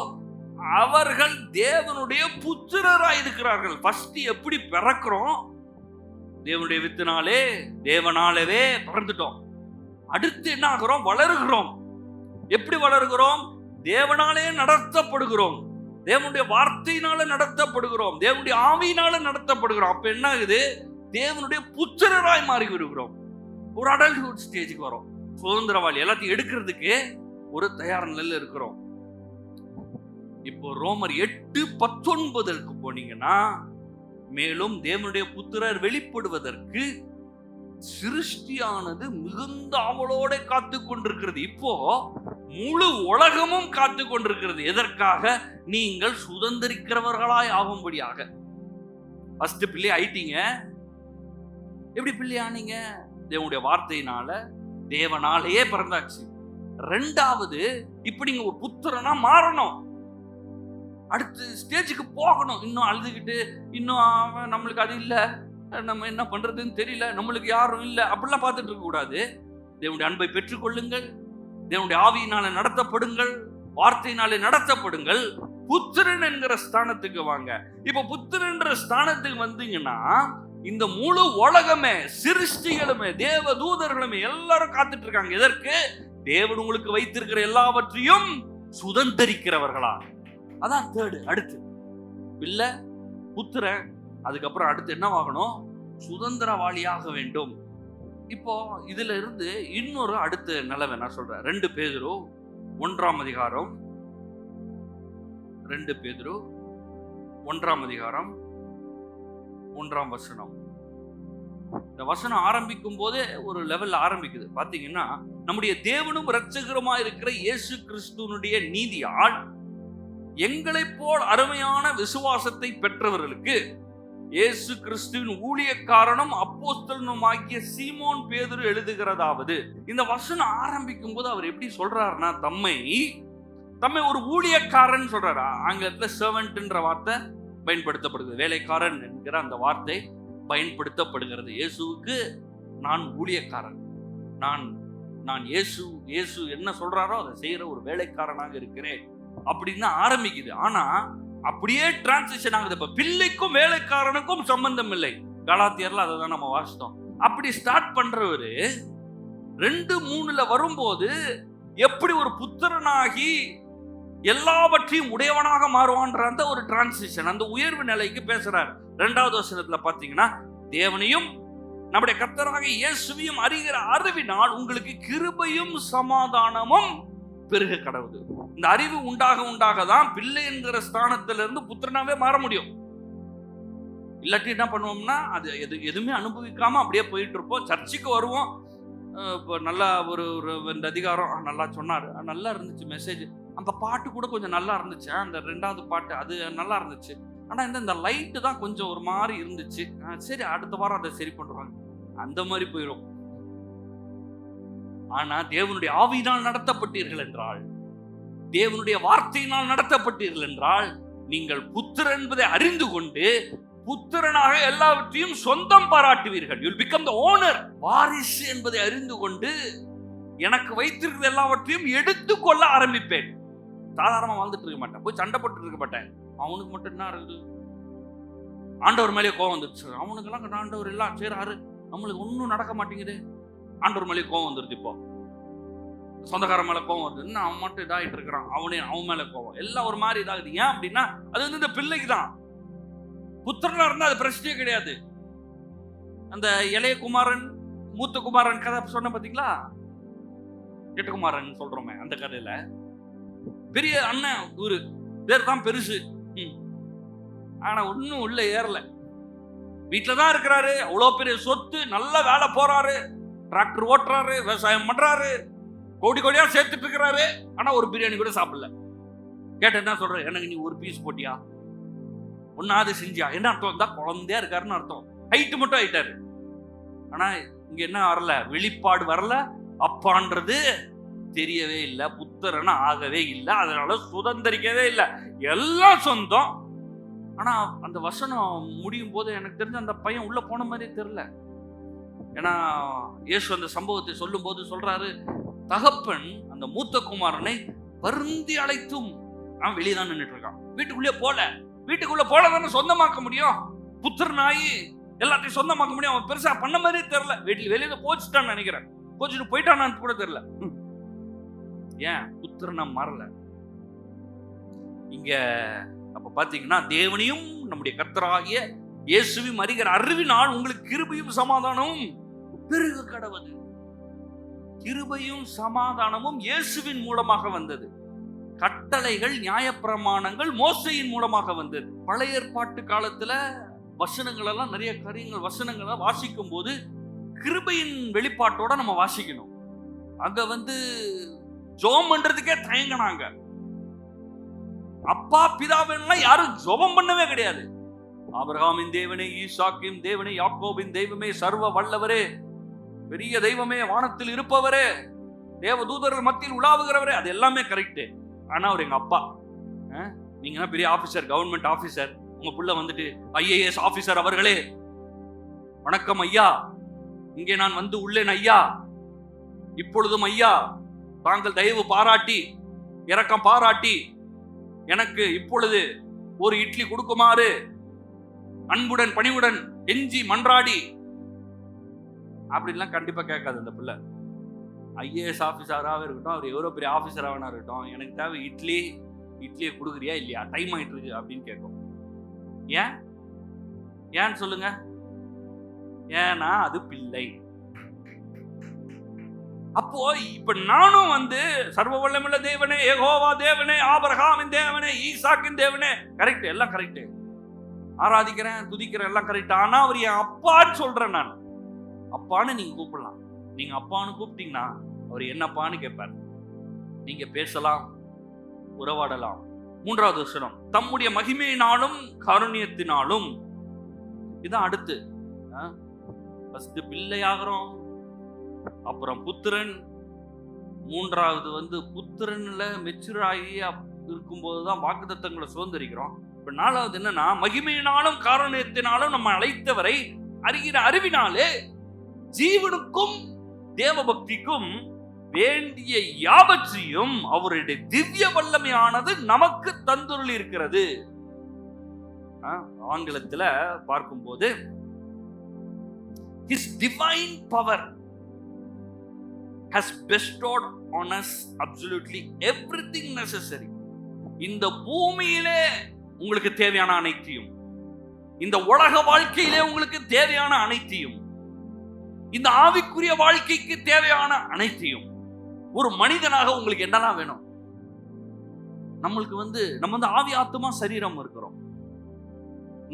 அவர்கள் தேவனுடைய புத்திரராய் இருக்கிறார்கள். ஃபர்ஸ்ட் எப்படி பிறக்கிறோம்? தேவனுடைய வித்தினாலே தேவனாலவே பிறந்துட்டோம். அடுத்து என்ன ஆகிறோம்? வளருகிறோம். எப்படி வளருகிறோம்? தேவனாலே நடத்தப்படுகிறோம். தேவனுடைய வார்த்தையினால நடத்தப்படுகிறோம். தேவனுடைய ஆவியினால நடத்தப்படுகிறோம். அப்ப என்ன ஆகுது? தேவனுடைய புத்திரராய் மாறி வருகிறோம். ஒரு அடல்ட்ஹுட் ஸ்டேஜுக்கு வரோம். சுதந்திரவாளி எல்லாத்தையும் எடுக்கிறதுக்கு ஒரு தயார் நிலையில் இருக்கிறோம். இப்போ ரோமர் 8:19 போனீங்கன்னா, மேலும் தேவனுடைய புத்திரர் வெளிப்படுவதற்கு சிருஷ்டியானது மிகுந்த ஆவலோட காத்து கொண்டிருக்கிறது. இப்போ முழு உலகமும் காத்து கொண்டிருக்கிறது. எதற்காக? நீங்கள் சுதந்திரிக்கிறவர்களாய் ஆகும்படியாக. ஃபர்ஸ்ட் பிள்ளை ஆயிட்டீங்க. எப்படி பிள்ளை ஆனீங்க? தேவனுடைய வார்த்தையினால, தேவனாலேயே பிறந்தாச்சு. ரெண்டாவது, இப்ப நீங்க ஒரு புத்திரனா மாறணும். அடுத்த ஸ்டேஜுக்கு போகணும். இன்னும் அழுதுகிட்டு, இன்னும் நம்மளுக்கு அது இல்ல, நம்ம என்ன பண்றதுன்னு தெரியல, நம்மளுக்கு யாரும் இல்ல, அப்படிலாம் பார்த்துட்டு இருக்க கூடாது. தேவனுடைய அன்பை பெற்றுக்கொள்ளுங்கள். தேவனுடைய ஆவியினால நடத்தப்படுங்கள். வார்த்தையினாலே நடத்தப்படுங்கள். புத்திரன் என்கிற ஸ்தானத்துக்கு வாங்க. இப்ப புத்திரன்ற ஸ்தானத்துக்கு வந்தீங்கன்னா, இந்த முழு உலகமே, சிருஷ்டிகளுமே, தேவ தூதர்களுமே எல்லாரும் காத்துட்டு இருக்காங்க. எதற்கு? தேவன் உங்களுக்கு வைத்திருக்கிற எல்லாவற்றையும் சுதந்திரிக்கிறவர்களா. அதான் தேர்டு. அடுத்து பிள்ளை, புத்திரன், அதுக்கப்புறம் அடுத்து என்ன ஆகணும்? சுதந்திரவாளியாக வேண்டும். இப்போ இதுல இருந்து இன்னொரு அடுத்த நிலைமை நான் சொல்றேன். 2 பேதுரு 1ஆம் அதிகாரம், 2 பேதுரு 1ஆம் அதிகாரம் 1ஆம் வசனம். இந்த வசனம் ஆரம்பிக்கும் போதே ஒரு லெவல் ஆரம்பிக்குது. பாத்தீங்கன்னா, நம்முடைய தேவனும் இரட்சகருமாய் இருக்கிற இயேசு கிறிஸ்துவினுடைய நீதியால் எங்களைப் போல் அருமையான விசுவாசத்தை பெற்றவர்களுக்கு இயேசு கிறிஸ்துவின் ஊழியக்காரனும் அப்போஸ்தலனுமாகிய சீமோன் பேதுரு எழுதுகிறதாவது. இந்த வசனம் ஆரம்பிக்கும் போது அவர் எப்படி சொல்றாருன்னா, தம்மை ஒரு ஊழியக்காரன் சொல்றாரு. ஆங்கிலத்துல சர்வன்ட்ன்ற வார்த்தை பயன்படுத்தப்படுகிறது. வேலைக்காரன் என்கிற அந்த வார்த்தை பயன்படுத்தப்படுகிறது. இயேசுவுக்கு நான் ஊழியக்காரன், நான் இயேசு என்ன சொல்றாரோ அதை செய்யற ஒரு வேலைக்காரனாக இருக்கிறேன் அப்படின்னு ஆரம்பிக்குது. ஆனா அப்படியே டிரான்சிஷன் ஆகுது. இப்ப பிள்ளைக்கும் வேலைக்காரனுக்கும் சம்பந்தம் இல்லை. கலாத்தியர்ல அதை தான் நம்ம வாசித்தோம். அப்படி ஸ்டார்ட் பண்றவரு 2:3 வரும்போது எப்படி ஒரு புத்திரனாகி எல்லாவற்றையும் உடையவனாக மாறுவான்ற அந்த ஒரு டிரான்சிஷன், அந்த உயர்வு நிலைக்கு பேசுறார். 2வது வசனத்துல பாத்தீங்கன்னா, தேவனையும் நம்முடைய கர்த்தராகிய இயேசுவையும் அறிகிற அறிவினால் உங்களுக்கு கிருபையும் சமாதானமும் பெருக கடவுது. இந்த அறிவு உண்டாக தான் பிள்ளை என்கிற ஸ்தானத்திலிருந்து புத்திரனாவே மாற முடியும். இல்லாட்டி என்ன பண்ணுவோம்னா, அது எதுவுமே அனுபவிக்காம அப்படியே போயிட்டு இருப்போம். சர்ச்சுக்கு வருவோம், இப்போ நல்லா ஒரு இந்த அதிகாரம் நல்லா சொன்னார், நல்லா இருந்துச்சு மெசேஜ், அந்த பாட்டு கூட கொஞ்சம் நல்லா இருந்துச்சு, அந்த 2வது பாட்டு அது நல்லா இருந்துச்சு, ஆனால் இந்த லைட்டு தான் கொஞ்சம் ஒரு மாதிரி இருந்துச்சு, சரி அடுத்த வாரம் அதை சரி பண்ணுவாங்க, அந்த மாதிரி போயிடும். ஆனா தேவனுடைய ஆவியினால் நடத்தப்பட்டீர்கள் என்றால், தேவனுடைய வார்த்தையினால் நடத்தப்பட்டீர்கள் என்றால், நீங்கள் புத்திரன் என்பதை அறிந்து கொண்டு புத்திரனாக எல்லாவற்றையும் சொந்தம் பாராட்டுவீர்கள். You will become the owner. வாரிசு என்பதை அறிந்து கொண்டு எனக்கு வைத்திருக்கிற எல்லாவற்றையும் எடுத்துக்கொள்ள ஆரம்பிப்பேன். சாதாரணமா வாழ்ந்துட்டு இருக்க மாட்டேன், போய் சண்டை போட்டு இருக்க மாட்டேன். அவனுக்கு மட்டும் என்ன இருக்குது, ஆண்டவர் மேலே கோவம் வந்துருச்சு, அவனுக்கெல்லாம் ஆண்டவர் எல்லாம் செய்றாரு, நம்மளுக்கு ஒன்றும் நடக்க மாட்டேங்குது, ஆண்டவர் மேலே கோவம் வந்துருது. இப்போ சொந்தக்காரன் மேல கோவம் வருது, இன்னும் அவன் மட்டும் இதாகிட்டு இருக்கிறான், அவன் மேல கோவம், எல்லாம் ஒரு மாதிரி இதாகுது. ஏன் அப்படின்னா, அது இந்த பிள்ளைக்கு தான். புத்திரனா இருந்தா அது பிரச்சனையே கிடையாது. அந்த இளைய குமாரன் மூத்த குமாரன் கதை சொன்ன பாத்தீங்களா, எட்டுக்குமாரன் சொல்றோமே, அந்த கதையில பெரிய அண்ணன் ஒரு பேர் தான் பெருசு, ஆனா ஒன்னும் உள்ள ஏறல, வீட்டுலதான் இருக்கிறாரு, அவ்வளவு பெரிய சொத்து, நல்ல வேலை போறாரு, டிராக்டர் ஓட்டுறாரு, விவசாயம் பண்றாரு, கோடி கோடியா சேர்த்துட்டு இருக்கிறாரு, ஆனா ஒரு பிரியாணி கூட சாப்பிடல. கேட்ட என்ன சொல்ற, எனக்கு நீ ஒரு பீஸ் போட்டியா, ஒன்னாவது செஞ்சியா, என்ன அர்த்தம், தான் குழந்தையா இருக்காருன்னு அர்த்தம். ஹைட்டு மட்டும் ஆயிட்டாரு, ஆனா இங்க என்ன வரல, வெளிப்பாடு வரல, அப்பான்றது தெரியவே இல்லை, புத்திரனா ஆகவே இல்லை, அதனால சுதந்திரிக்கவே இல்லை, எல்லாம் சொந்தம். ஆனா அந்த வசனம் முடியும் போது எனக்கு தெரிஞ்ச அந்த பையன் உள்ள போன மாதிரியே தெரியல. ஏன்னா இயேசு அந்த சம்பவத்தை சொல்லும் போது சொல்றாரு, தகப்பன் அந்த மூத்த குமாரனை வருந்தி அழைத்தும், அவன் வெளியே தான் நின்றுட்டு இருக்கான், வீட்டுக்குள்ளே போல, வீட்டுக்குள்ள போல தானே சொந்தமாக்க முடியும். புத்திரனாயி எல்லாத்தையும் சொந்தமாக்க முடியும். அவன் பெருசா பண்ண மாதிரியே தெரியல. வெளியில போச்சுட்டான்னு நினைக்கிறேன். போச்சுட்டு போயிட்டான்னு கூட தெரியல. ஏன் புத்திரனை மாறல? இங்க அப்ப பாத்தீங்கன்னா தேவனையும் நம்முடைய கர்த்தராகிய இயேசுவையும் அறிகிற அறிவினால் உங்களுக்கு கிருபையும் சமாதானமும் பெருக கடவது. கிருபையும் சமாதானமும் இயேசுவின் மூலமாக வந்தது. கட்டளைகள் நியாயப்பிரமாணங்கள் மோசையின் மூலமாக வந்தது. பழைய ஏற்பாட்டு காலத்துல வசனங்கள் எல்லாம் நிறைய காரியங்கள் வசனங்களை வாசிக்கும் போது கிருபையின் வெளிப்பாட்டோட நம்ம வாசிக்கணும். அங்க ஜெபம் பண்றதுக்கே தயங்கினாங்க. அப்பா பிதாவெல்லாம் யாரும் ஜெபம் பண்ணவே கிடையாது. ஆபிரகாமின் தேவனே, ஈசாக்கின் தேவனே, யாக்கோபின் தெய்வமே, சர்வ வல்லவரே, பெரிய தெய்வமே, வானத்தில் இருப்பவரே, தேவ தூதர்கள் மத்தியில் உலாவுகிறவரே, அது எல்லாமே கரெக்ட். ஆனா அவர் எங்க அப்பா. நீங்க பெரிய ஆபீசர், கவர்மெண்ட் ஆபீசர், உங்க புள்ள IAS ஆபீசர் அவர்களே, வணக்கம் ஐயா, இங்கே நான் உள்ளேன் ஐயா, இப்பொழுதும் ஐயா தாங்கள் தயவு பாராட்டி இரக்கம் பாராட்டி எனக்கு இப்பொழுது ஒரு இட்லி கொடுக்குமாறு அன்புடன் பணிவுடன் எஞ்சி மன்றாடி அப்படிலாம் கண்டிப்பா கேட்காது அந்த பிள்ளை. IAS ஆபீசராக இருக்கட்டும், அவர் எவ்வளோ பெரிய ஆபீசராக இருக்கட்டும், எனக்கு தேவை இட்லியை கொடுக்குறியா இல்லையா, டைம் ஆயிட்டு இருக்கு அப்படின்னு கேட்கும். ஏன்னு சொல்லுங்க. ஏன்னா அது பிள்ளை. அப்போ இப்ப நானும் சர்வ வல்லமையுள்ள தேவனே, யெகோவா தேவனே, ஆபிரகாமின் தேவனே, ஈசாக்கின் தேவனே, கரெக்ட், எல்லாம் கரெக்ட், ஆராதிக்கிறேன் துதிக்கிறேன், எல்லாம் கரெக்ட். ஆனா அவர் என் அப்பான்னு சொல்றேன். நான் அப்பான்னு நீங்க கூப்பிடலாம். நீங்க அப்பான்னு கூப்பிட்டீங்கன்னா அவர் என்னப்பான்னு கேட்பார். நீங்க பேசலாம், உறவாடலாம். 3வது வசனம், தம்முடைய மகிமையினாலும் காருண்யத்தினாலும். இதான் அடுத்து. ஃபர்ஸ்ட் பிள்ளையாகிறோம், அப்புறம் புத்திரன், 3வது புத்திரன்ல மெச்சூர் ஆகி இருக்கும்போதுதான் வாக்குத்தத்தங்களை சுதந்திரிக்கிறோம். இப்ப 4வது என்னன்னா, மகிமையினாலும் காருண்யத்தினாலும் நம்ம அழைத்தவரை அறிகிற அறிவினாலே ஜீவனுக்கும் தேவ பக்திக்கும் வேண்டிய யாவற்றையும் அவருடைய திவ்ய வல்லமையானது நமக்கு தந்துள்ளி இருக்கிறது. ஆங்கிலத்துல பார்க்கும்போது His divine power has bestowed on us absolutely everything necessary. இந்த பூமியிலே உங்களுக்கு தேவையான அனைத்தையும், இந்த உலக வாழ்க்கையிலே உங்களுக்கு தேவையான அனைத்தையும், இந்த ஆவிக்குரிய வாழ்க்கைக்கு தேவையான அனைத்தையும், ஒரு மனிதனாக உங்களுக்கு என்னெல்லாம் வேணும்? நம்மளுக்கு நம்ம ஆவி ஆத்மா சரீரம் இருக்கிறோம்.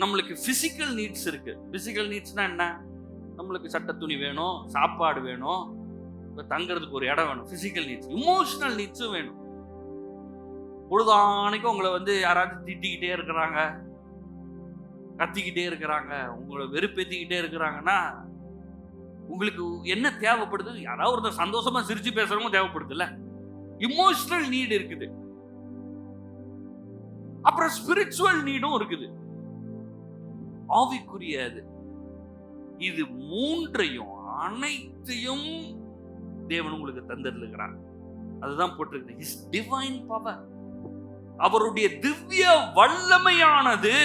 நம்மளுக்கு பிசிக்கல் நீட்ஸ் இருக்கு. பிசிக்கல் நீட்ஸ்னா என்ன? நம்மளுக்கு சட்ட துணி வேணும், சாப்பாடு வேணும், தங்கிறதுக்கு ஒரு இடம் வேணும், பிசிக்கல் நீட்ஸ். இமோஷனல் நீட்ஸும் வேணும். பொழுதானைக்கும் உங்களை யாராவது திட்டிக்கிட்டே இருக்கிறாங்க, கத்திக்கிட்டே இருக்கிறாங்க, உங்களை வெறுப்பேத்திக்கிட்டே இருக்கிறாங்கன்னா உங்களுக்கு என்ன தேவைப்படுது? யாராவது ஒருத்தர் சந்தோஷமா சிரிச்சு பேசுறவங்க தேவைப்படுது இல்ல? இமோஷனல் நீட் இருக்குது. அப்புறம் ஸ்பிரிச்சுவல் நீடும் இருக்குது, ஆவிக்குரியது. இது மூன்றையும் அனைத்தையும் தேவன் உங்களுக்கு தந்திருக்கிறார். அதுதான் போட்டிருக்கு, His divine power. அவருடைய திவ்ய வல்லமையானது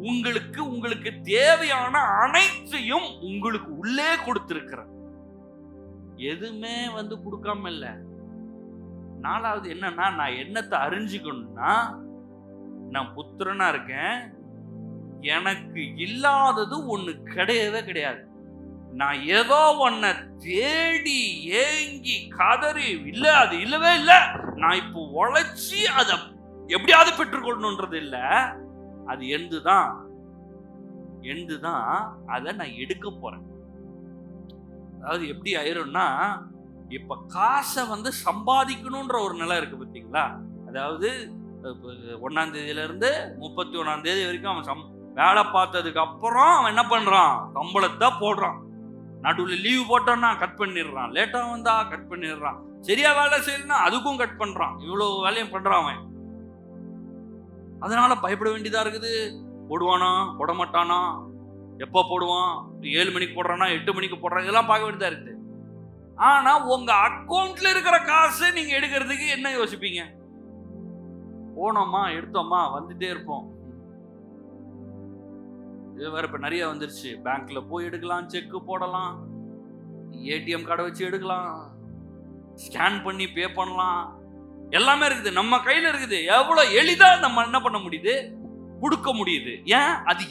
உங்களுக்கு தேவையான அனைத்தையும் உங்களுக்கு உள்ளே கொடுத்திருக்கிறார். எதுவுமே கொடுக்காம இல்ல. 4வது என்னன்னா, நான் என்னத்தை அறிஞ்சுக்கணும்னா, நான் புத்திரனா இருக்கேன், எனக்கு இல்லாதது ஒண்ணு கிடையவே கிடையாது. நான் ஏதோ ஒன்ன தேடி ஏங்கி கதறி இல்ல, அது இல்லவே இல்ல, நான் இப்போ உழைச்சி அதை எப்படியாவது பெற்றுக்கொள்ளணும்ன்றது இல்ல. அது எந்துதான் அதை நான் எடுக்க போறேன். அதாவது எப்படி ஆயிரும்னா, இப்ப காசை சம்பாதிக்கணும்ன்ற ஒரு நிலை இருக்கு பார்த்தீங்களா? அதாவது 1ஆம் தேதியில இருந்து 31ஆம் தேதி வரைக்கும் அவன் வேலை பார்த்ததுக்கு அப்புறம் அவன் என்ன பண்றான்? சம்பளத்தை போடுறான். நடுவில் லீவ் போட்டோன்னா கட் பண்ணிடுறான், லேட்டா வந்தா கட் பண்ணிடுறான், சரியா வேலை செய்யலன்னா அதுக்கும் கட் பண்றான். இவ்வளவு வேலையும் பண்றான் அவன். அதனால பயப்பட வேண்டியதா இருக்குது. போடுவானா போட மாட்டானா, எப்போ போடுவான், 7 மணிக்கு போடுறானா 8 மணிக்கு போடுறான், இதெல்லாம் பார்க்க வேண்டியதா இருக்குது. ஆனா உங்க அக்கௌண்ட்ல இருக்கிற காசு நீங்க எடுக்கிறதுக்கு என்ன யோசிப்பீங்க? போனோமா எடுத்தோமா வந்துட்டே இருப்போம். இது வேற இப்ப நிறைய வந்துருச்சு. பேங்க்ல போய் எடுக்கலாம், செக் போடலாம், ஏடிஎம் கார்டை வச்சு எடுக்கலாம், ஸ்கேன் பண்ணி பே பண்ணலாம், எல்லாமே இருக்குது, நம்ம கையில இருக்குது. எவ்வளவு எளிதா நம்ம என்ன பண்ண முடியுது, கொடுக்க முடியுது. ஏன்? அது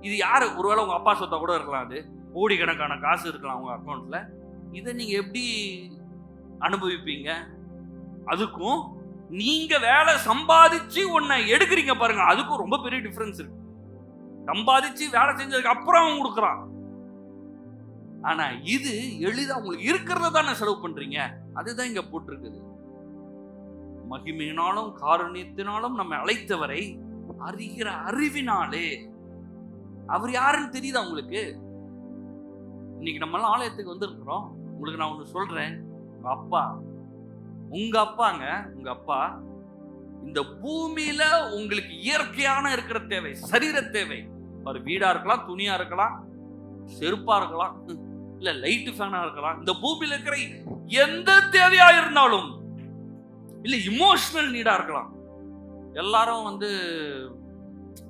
இது யாரு? ஒருவேளை உங்க அப்பா சொத்தா கூட இருக்கலாம், அது கோடிக்கணக்கான காசு இருக்கலாம் உங்க அக்கௌண்ட்ல. இதை நீங்க எப்படி அனுபவிப்பீங்க? அதுக்கும் நீங்க வேலை சம்பாதிச்சு ஒன்ன எடுக்கிறீங்க பாருங்க, அதுக்கும் ரொம்ப பெரிய டிஃபரன்ஸ் இருக்கு. சம்பாதிச்சு வேலை செஞ்சதுக்கு அப்புறம் அவன் கொடுக்குறான். ஆனா இது எளிதா உங்களுக்கு இருக்கிறத தானே செலவு பண்றீங்க. அதுதான் இங்க போட்டிருக்குது. மகிமையினாலும் காருண்யத்தினாலும் நம்ம அழைத்தவரை அறிகிற அறிவினாலே. அவர் யாருன்னு தெரியுதா உங்களுக்கு? இன்னைக்கு நம்ம எல்லாம் ஆலயத்துக்கு வந்திருக்கிறோம். உங்களுக்கு நான் ஒண்ணு சொல்றேன், உங்க அப்பாங்க, உங்க அப்பா இந்த பூமியில உங்களுக்கு இயற்கையான இருக்கிற தேவை, சரீர தேவை, ஒரு வீடா இருக்கலாம், துணியா இருக்கலாம், செருப்பா இருக்கலாம், இல்ல லைட் ஃபேனா இருக்கலாம், இந்த பூமியில இருக்கிற எந்த தேவையா இருந்தாலும், இல்ல இமோஷனல் நீடா இருக்கலாம். எல்லாரும்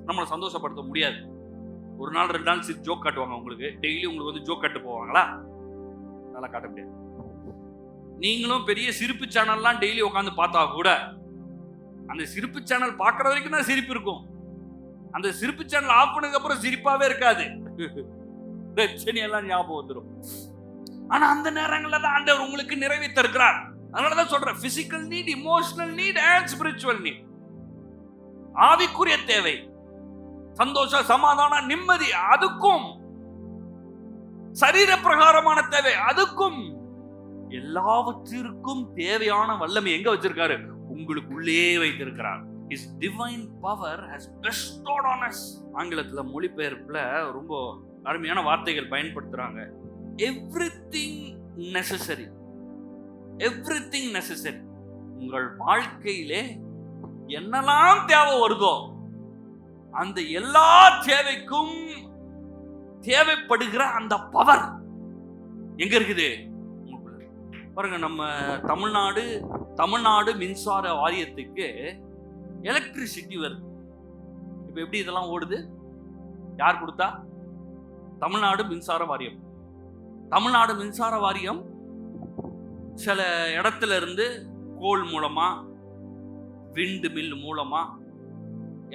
நம்மளை சந்தோஷப்படுத்த முடியாது. ஒரு நாள் 2 நாள் ஜோக் காட்டுவாங்க உங்களுக்கு. டெய்லி உங்களுக்கு ஜோக் காட்டு போவாங்களா? அதெல்லாம் காட்ட முடியாது. நீங்களும் பெரிய சிரிப்பு சேனல்லாம் டெய்லி உட்காந்து பார்த்தா கூட அந்த சிரிப்பு சேனல் பார்க்கற வரைக்கும் தான் சிரிப்பு இருக்கும். அந்த சிரிப்பு சேனல் ஆஃப் பண்ணதுக்கு அப்புறம் சிரிப்பாவே இருக்காது, பிரச்சனை எல்லாம் ஞாபகம் வந்துடும். ஆனா அந்த நேரங்கள்ல தான் ஆண்டவர் உங்களுக்கு நிறைவேற்ற இருக்கிறார். அதனாலதான் சொல்றேன், physical need, emotional need and spiritual need. ஆவிக்குரிய தேவை, சந்தோஷம், சமாதானம், நிம்மதி, அதுக்கும் சரீர பிரகாரமான தேவை, அதுக்கும் எல்லாவற்றிற்கும் தேவையான வல்லமை எங்க வச்சிருக்காரு? உங்களுக்குள்ளே வைத்திருக்கிறார். His divine power has bestowed on us. ஆங்கிலத்துல மொழிபெயர்ப்புல ரொம்ப அருமையான வார்த்தைகள் பயன்படுத்துறாங்க. Everything necessary. Everything necessary. உங்கள் வாழ்க்கையிலே என்னெல்லாம் தேவை வருதோ அந்த எல்லா தேவைக்கும் தேவைப்படுகிற அந்த பவர் எங்க இருக்குது? பாருங்க, நம்ம தமிழ்நாடு மின்சார வாரியத்துக்கு எலக்ட்ரிசிட்டி வருது. இப்ப எப்படி இதெல்லாம் ஓடுது? யார் கொடுத்தா? தமிழ்நாடு மின்சார வாரியம். தமிழ்நாடு மின்சார வாரியம் சில இடத்துல இருந்து கோல் மூலமா, விண்ட் மில் மூலமா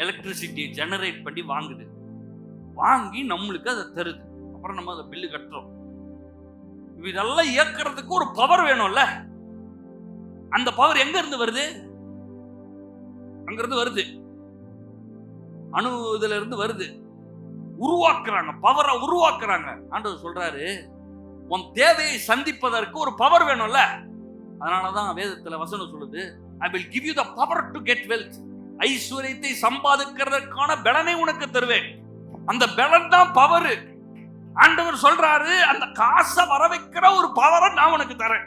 எலக்ட்ரிசிட்டியை ஜெனரேட் பண்ணி வாங்குது. வாங்கி நம்மளுக்கு அதை தருது. அப்புறம் நம்ம அதை பில்லு கட்டுறோம். இதெல்லாம் இயக்கிறதுக்கு ஒரு பவர் வேணும்ல. அந்த பவர் எங்க இருந்து வருது? அங்கிருந்து வருது, அணு இதுல இருந்து வருது. உருவாக்குறாங்க, பவரை உருவாக்குறாங்க. ஆண்டவர் சொல்றாரு, உன் தேவையை சந்திப்பதற்கு ஒரு பவர் வேணும்ல. அதனாலதான் வேதத்துல வசனம் சொல்லுது, I will give you the power to get wealth. ஐஸ்வர்யத்தை சம்பாதிக்கிறதுக்கான பலனை உனக்கு தருவேன். அந்த பலன் தான் பவர். ஆண்டவர் சொல்றாரு, அந்த காசை வர வைக்கிற ஒரு பவரை நான் உனக்கு தரேன்.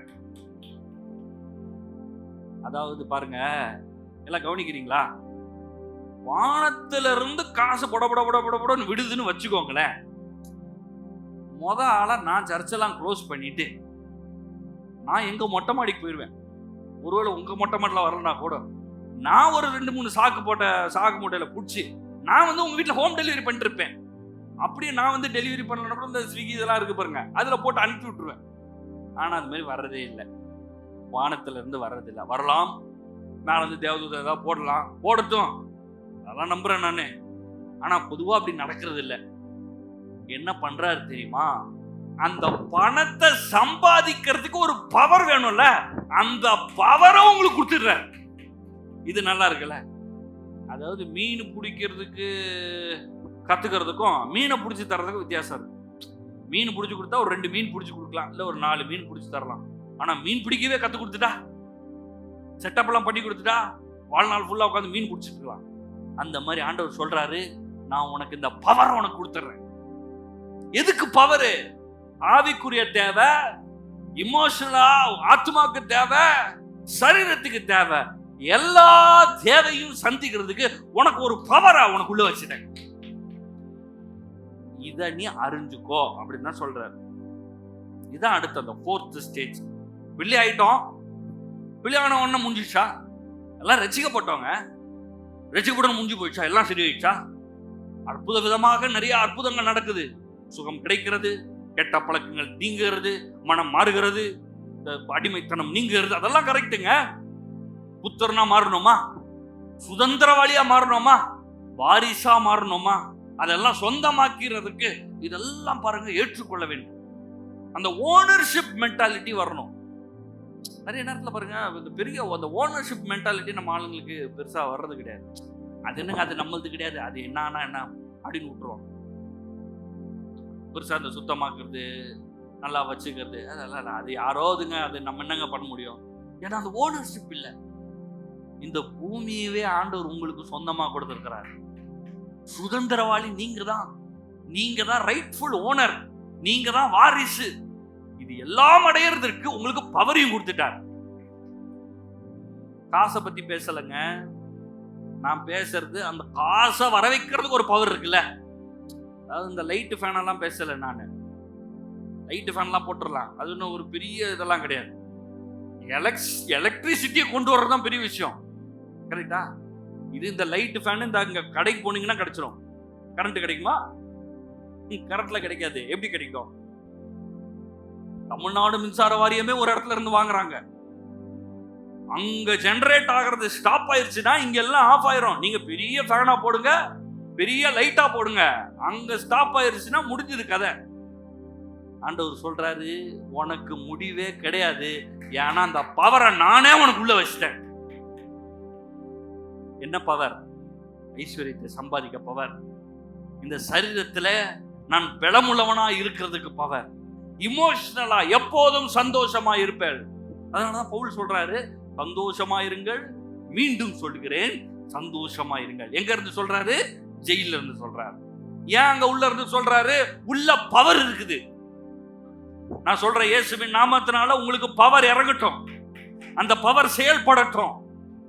அதாவது பாருங்க, எல்லாம் கவனிக்கிறீங்களா? வானத்துல இருந்து காசு பொட விடுதுன்னு வச்சுக்கோங்களேன். ஆளா நான் சர்ச்செல்லாம் க்ளோஸ் பண்ணிட்டு நான் எங்க மொட்டை மாடிக்கு போயிடுவேன். ஒருவேளை உங்க மொட்டை மாடில வரலன்னா கூட நான் ஒரு 2-3 சாக்கு மூட்டையில பிடிச்சி நான் உங்க வீட்டில் ஹோம் டெலிவரி பண்ணிட்டு இருப்பேன். அப்படியே நான் டெலிவரி பண்ணலன்னா கூட இந்த ஸ்விக்கி இதெல்லாம் இருக்கு பாருங்க, அதுல போட்டு அனுப்பி விட்டுருவேன். ஆனா அது மாதிரி வர்றதே இல்லை. வானத்துல இருந்து வர்றது இல்லை. வரலாம், மேல தேவதூதன் ஏதாவது போடட்டும், அதெல்லாம் நம்புறேன் நானு. ஆனா பொதுவா அப்படி நடக்கிறது இல்லை. என்ன பண்றாரு தெரியுமா? அந்த பணத்தை சம்பாதிக்கிறதுக்கு ஒரு பவர் வேணும்ல, அந்த பவரை உங்களுக்கு கொடுத்துடுறாரு. இது நல்லா இருக்குல்ல? அதாவது மீன் பிடிக்கிறதுக்கு கத்துக்கிறதுக்கும் மீனை பிடிச்சி தர்றதுக்கும் வித்தியாசம் இருக்கு. மீன் பிடிச்சி கொடுத்தா ஒரு 2 மீன் பிடிச்சி கொடுக்கலாம், இல்ல ஒரு 4 மீன் பிடிச்சி தரலாம். ஆனா மீன் பிடிக்கவே கத்து கொடுத்துட்டா, செட்டப் எல்லாம் பண்ணி கொடுத்துட்டா, வாழ்நாள் ஃபுல்லா உட்காந்து மீன் பிடிச்சிட்டு இருக்கலாம். அந்த மாதிரி ஆண்டவர் சொல்றாரு, நான் உனக்கு இந்த பவரை உனக்கு கொடுத்துட்றேன். எதுக்கு பவரு? ஆவிக்குரிய தேவை, இமோஷனலா ஆத்மாக்கு தேவை, சரீரத்துக்கு தேவை, எல்லா தேவையும் சந்திக்கிறதுக்கு உனக்கு ஒரு பவரா உனக்குள்ள வச்சுட்டேன். இத நீ அறிஞ்சுக்கோ அப்படின்னு தான் சொல்றாரு. இதான் அடுத்த அந்த 4th ஸ்டேஜ். பிள்ளை ஆயிட்டோம். பிள்ளை ஆன உடனே முடிஞ்சிச்சா? எல்லாம் ரசிக்கப்பட்டவங்க, ரசிக்கப்பட்ட முடிஞ்சு போயிடுச்சா? எல்லாம் சரி ஆயிடுச்சா? அற்புத விதமாக நிறைய அற்புதங்கள் நடக்குது. சுகம் கிடைக்கிறது, கெட்ட பழக்கங்கள் நீங்குகிறது, மனம் மாறுகிறது, அடிமைத்தனம் நீங்குகிறது. அதெல்லாம் கரெக்டுங்க. புத்திரனா மாறணுமா, சுதந்திரவாளியா மாறணுமா, வாரிசா மாறணுமா, அதெல்லாம் சொந்தமாக்கிறதுக்கு இதெல்லாம் பாருங்க ஏற்றுக்கொள்ள வேண்டும். அந்த ஓனர்ஷிப் மென்டாலிட்டி வரணும். நிறைய நேரத்தில் பாருங்க இந்த பெரிய அந்த ஓனர்ஷிப் மென்டாலிட்டி நம்ம ஆளுங்களுக்கு பெருசா வர்றது கிடையாது. அது என்னங்க, அது நம்மளது கிடையாது, அது என்ன என்ன அப்படின்னு விட்டுருவோம். பெருசா அந்த சுத்தமாக்குறது, நல்லா வச்சுக்கிறது, அதெல்லாம் அது யாரோதுங்க, அது நம்ம என்னங்க பண்ண முடியும்? ஏன்னா அந்த ஓனர்ஷிப் இல்லை. இந்த பூமியவே ஆண்டவர் உங்களுக்கு சொந்தமா கொடுத்திருக்கிறார். சுதந்திரவாளி நீங்க தான். நீங்க தான் ரைட்ஃபுல் ஓனர், நீங்க தான் வாரிசு. இது எல்லாம் அடையிறதுக்கு உங்களுக்கு பவரையும் கொடுத்துட்டார். காசை பத்தி பேசலங்க, நான் பேசுறது அந்த காசை வர வைக்கிறதுக்கு ஒரு பவர் இருக்குல்ல. அதாவது இந்த லைட் ஃபேன் எல்லாம் பேசல, நான் லைட் ஃபேன் எல்லாம் போட்டுடலாம், அது இன்னும் ஒரு பெரிய இதெல்லாம் கிடையாது. எலக்ட்ரிசிட்டியை கொண்டு வர்றதுதான் பெரிய விஷயம், கரெக்டா? இது இந்த லைட் ஃபேன் இந்த அங்க கடைக்கு போனீங்கன்னா கிடைச்சிடும். கரண்ட் கிடைக்குமா? கரண்ட்ல கிடைக்காது. எப்படி கிடைக்கும்? தமிழ்நாடு மின்சார வாரியமே ஒரு இடத்துல இருந்து வாங்குறாங்க. அங்க ஜெனரேட் ஆகிறது ஸ்டாப் ஆயிருச்சுன்னா இங்க எல்லாம் ஆஃப் ஆயிரும். நீங்க பெரிய ஃபேனா போடுங்க, பெரிய லைட்டா போடுங்க, அங்க ஸ்டாப் ஆயிருச்சுன்னா முடிஞ்சது கதை. ஆண்டவர் சொல்றாரு, உனக்கு முடிவே கிடையாது, ஏன்னா அந்த பவரை நானே உனக்கு உள்ள வச்சிட்டேன். என்ன பவர்? ஐஸ்வர்யத்தை சம்பாதிக்க பவர். இந்த சரீரத்துல நான் பலமுள்ளவனா இருக்கிறதுக்கு பவர். இமோஷனலா எப்போதும் சந்தோஷமா இருப்பேன். அதனாலதான் பவுல் சொல்றாரு, சந்தோஷமா இருங்கள், மீண்டும் சொல்லுகிறேன் சந்தோஷமா இருங்கள். எங்க இருந்து சொல்றாரு? ஜெயில இருந்து சொல்றாரு. ஏன் அங்க உள்ள இருந்து சொல்றாரு? உள்ள பவர் இருக்குது. நான் சொல்றேன், இயேசுவின் நாமத்தினால உங்களுக்கு பவர் இறங்கட்டும், அந்த பவர் செயல்படட்டும்,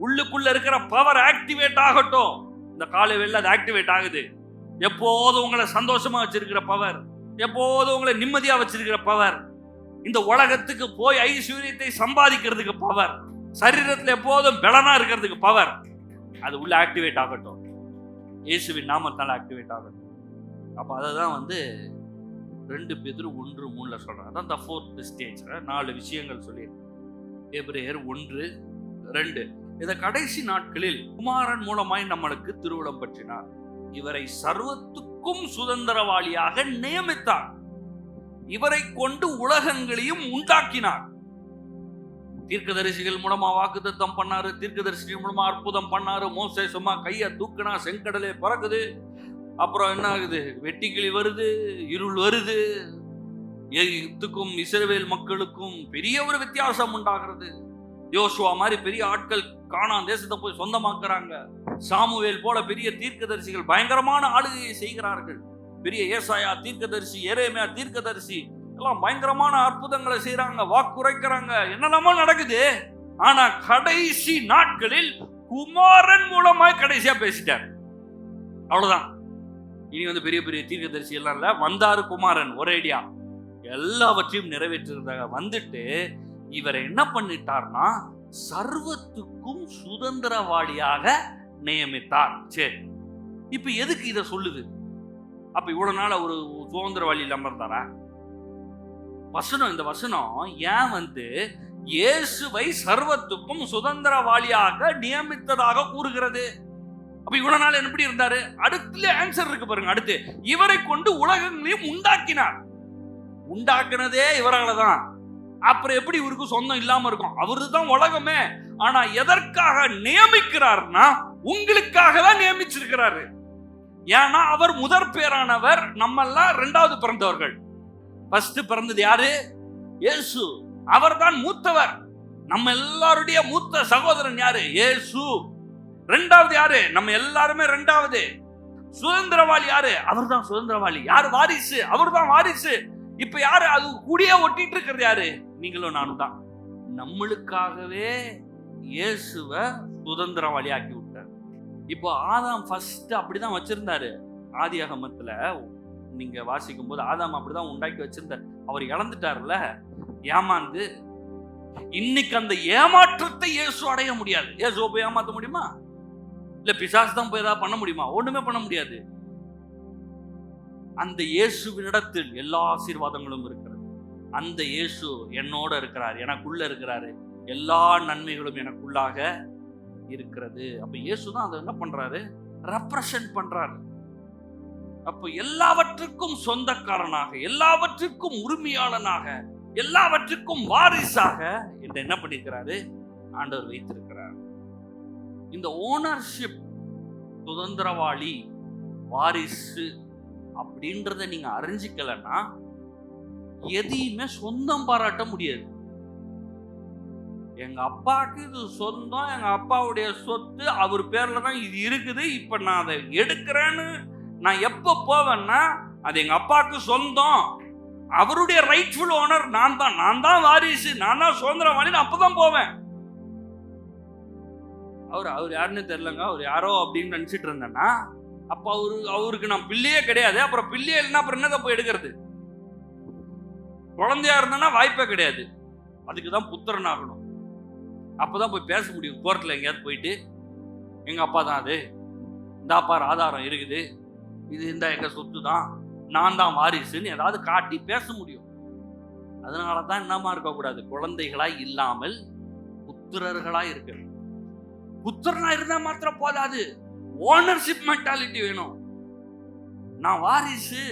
உள்ளுக்குள்ள இருக்கிற பவர் ஆக்டிவேட் ஆகட்டும். இந்த காலை வேளையில அது ஆக்டிவேட் ஆகுது. எப்போதும் உங்களை சந்தோஷமா வச்சிருக்கிற பவர், எப்போதும் உங்களை நிம்மதியா வச்சிருக்கிற பவர், இந்த உலகத்துக்கு போய் ஐஸ்வர்யத்தை சம்பாதிக்கிறதுக்கு பவர், சரீரத்தில் எப்போதும் பலனா இருக்கிறதுக்கு பவர், அது உள்ள ஆக்டிவேட் ஆகட்டும். இயேசுவின் நாமத்தால் ஆக்டிவேட் ஆகட்டும். அப்ப அததான் 2 பேதுரு 1:3 சொல்றாங்க. அதான் the fourth stage. 4 விஷயங்கள் சொல்லியிருக்கு. எபிரேயர் 1:2. இந்த கடைசி நாட்களில் குமாரன் மூலமாய் நம்மளுக்கு திருவுளம் பற்றினார், இவரை சர்வத்துக்கும் சுதந்திரவாளியாக நியமித்தார், இவரை கொண்டு உலகங்களையும் உண்டாக்கினார். தீர்க்கதரிசிகள் மூலமா வாக்குத்தத்தம் பண்ணாரு, தீர்க்கதரிசிகள் மூலமா அற்புதம் பண்ணாரு. மோசே சும்மா கையை தூக்குனா செங்கடலே பறக்குது. அப்புறம் என்ன ஆகுது? வெட்டிக்கிளி வருது, இருள் வருது. எகிப்துக்கும் இஸ்ரவேல் மக்களுக்கும் பெரிய ஒரு வித்தியாசம் உண்டாகிறது. யோசுவா மாதிரி பெரிய ஆட்கள் கானான் தேசத்தை போய் சொந்தமாக்குறாங்க. சாமுவேல் போல பெரிய தீர்க்கதரிசிகள் பயங்கரமான ஆளுகையை செய்கிறார்கள். பெரிய ஏசாயா தீர்க்கதரிசி, எரேமியா தீர்க்கதரிசி எல்லாம் பயங்கரமான அற்புதங்களை செய்யறாங்க, வாக்குரைக்கிறாங்க, என்னெல்லாமோ நடக்குது. ஆனா கடைசி நாட்களில் குமாரன் மூலமாய் கடைசியா பேசிட்டார். அவ்வளவுதான். இனி பெரிய பெரிய தீர்க்கதரிசி எல்லாம் இல்ல, வந்தாரு குமாரன் ஒரேடியா எல்லாவற்றையும் நிறைவேற்றுறதாக வந்துட்டு இவரை என்ன பண்ணிட்டார்னா சர்வத்துக்கும் சுதந்திரவாளியாக நியமித்தார். சரி, இப்ப எதுக்கு இத சொல்லுது? அப்ப இவ்வளவு நாள் ஒரு சுதந்திரவாளி இல்லாம இருந்தாரா? இந்த வசனம் ஏன் இயேசுவை சர்வத்துக்கும் சுதந்திரவாளியாக நியமித்ததாக கூறுகிறது? அப்ப இவ்வளவு நாள் எப்படி இருந்தாரு? அடுத்துல ஆன்சர் இருக்கு பாருங்க. அடுத்து, இவரை கொண்டு உலகங்களையும் உண்டாக்கினார். உண்டாக்குனதே இவரால தான். அப்புறம் எப்படி இவருக்கு சொந்தம் இல்லாம இருக்கும்? அவரு தான் உலகமே. ஆனா எதற்காக நியமிக்கிறார்னா உங்களுக்காக தான் நியமிச்சிருக்கிறாரு. ஏன்னா அவர் முதற் பேரானவர், நம்ம எல்லாம் 2வது பிறந்தவர்கள். ஃபர்ஸ்ட் பிறந்தது யாரு? இயேசு. அவர் தான் மூத்தவர். நம்ம எல்லாருடைய மூத்த சகோதரன் யாரு? இயேசு. 2வது யாரு? நம்ம எல்லாருமே 2வது. சுதந்திரவாளி யாரு? அவர் தான் சுதந்திரவாளி. யாரு வாரிசு? அவர் தான் வாரிசு. இப்ப யாரு அது கூடிய ஒட்டிட்டு இருக்கிறது? யாரு? நீங்களும் நானும் தான். நம்மளுக்காகவே இயேசுவ சுதந்திரவாளி ஆக்கி விட்டார். இப்போ ஆதாம் ஃபர்ஸ்ட் அப்படிதான் வச்சிருந்தாரு. ஆதியாகமத்துல நீங்க வாசிக்கும் போது ஆதாம் அப்படிதான் உண்டாக்கி வச்சிருந்தார். அவர் இழந்துட்டார்ல, ஏமாந்து. இன்னைக்கு அந்த ஏமாற்றத்தை இயேசு அடைய முடியாது. இயேசுவை போய் ஏமாத்த முடியுமா? இல்ல பிசாசு தான் போய் ஏதாவது பண்ண முடியுமா? ஒண்ணுமே பண்ண முடியாது. அந்த இயேசுவினிடத்தில் எல்லா ஆசீர்வாதங்களும் இருக்கிறது. அந்த இயேசு என்னோட இருக்கிறார், எனக்குள்ள இருக்கிறாரு, எல்லா நன்மைகளும் எனக்குள்ளாக இருக்கிறது. அப்ப இயேசு தான் அதை என்ன பண்றாரு, ரெப்ரசன்ட் பண்றாரு. அப்ப எல்லாவற்றுக்கும் சொந்தக்காரனாக, எல்லாவற்றுக்கும் உரிமையாளனாக, எல்லாவற்றுக்கும் வாரிசாக என்ன பண்ணிருக்கிறாரு, ஆண்டவர் வைத்திருக்கிறார். இந்த ஓனர்ஷிப், சுதந்திரவாளி, வாரிசு அப்படின்றத நீங்க அறிஞ்சிக்கலன்னா எதையுமே சொந்தம் பாராட்ட முடியாது. எங்க அப்பாவுக்கு இது சொந்தம், எங்க அப்பாவுடைய சொத்து, அவர் பேர்ல தான் இது இருக்குது, இப்ப நான் அதை எடுக்கிறேன்னு நான் எப்ப போவேன்னா அது எங்க அப்பாவுக்கு சொந்தம், அவருடைய ரைட்ஃபுல் ஓனர் நான் தான் வாரிசு, நான் தான் சுதந்திரவாளின்னு அப்பதான் போவேன். அவர் யாருன்னு தெரியலங்க, அவர் யாரோ அப்படின்னு நினைச்சிட்டு இருந்தேன்னா அப்ப அவருக்கு நான் பிள்ளையே கிடையாது. அப்புறம் பிள்ளையே இல்லைன்னா அப்புறம் என்னதான் போய் எடுக்கிறது? குழந்தையா இருந்தேன்னா வாய்ப்பே கிடையாது. அதுக்குதான் புத்திரன் ஆகணும். அப்பதான் போய் பேச முடியும் கோர்ட்ல. எங்கேயாவது போயிட்டு எங்க அப்பா தான் அது, இந்த அப்பா ஆதாரம் இருக்குது, இது இந்த எங்க சொத்து தான், நான் தான் வாரிசுன்னு ஏதாவது காட்டி பேச முடியும். அதனாலதான் என்னமா இருக்கக்கூடாது, குழந்தைகளாய் இல்லாமல் புத்திரர்களாய் இருக்கிறது. புத்திரனா இருந்தா மாத்திரம் போதாது, ஓனர்ஷிப் மென்டாலிட்டி வேணும். நான் வாரிசு,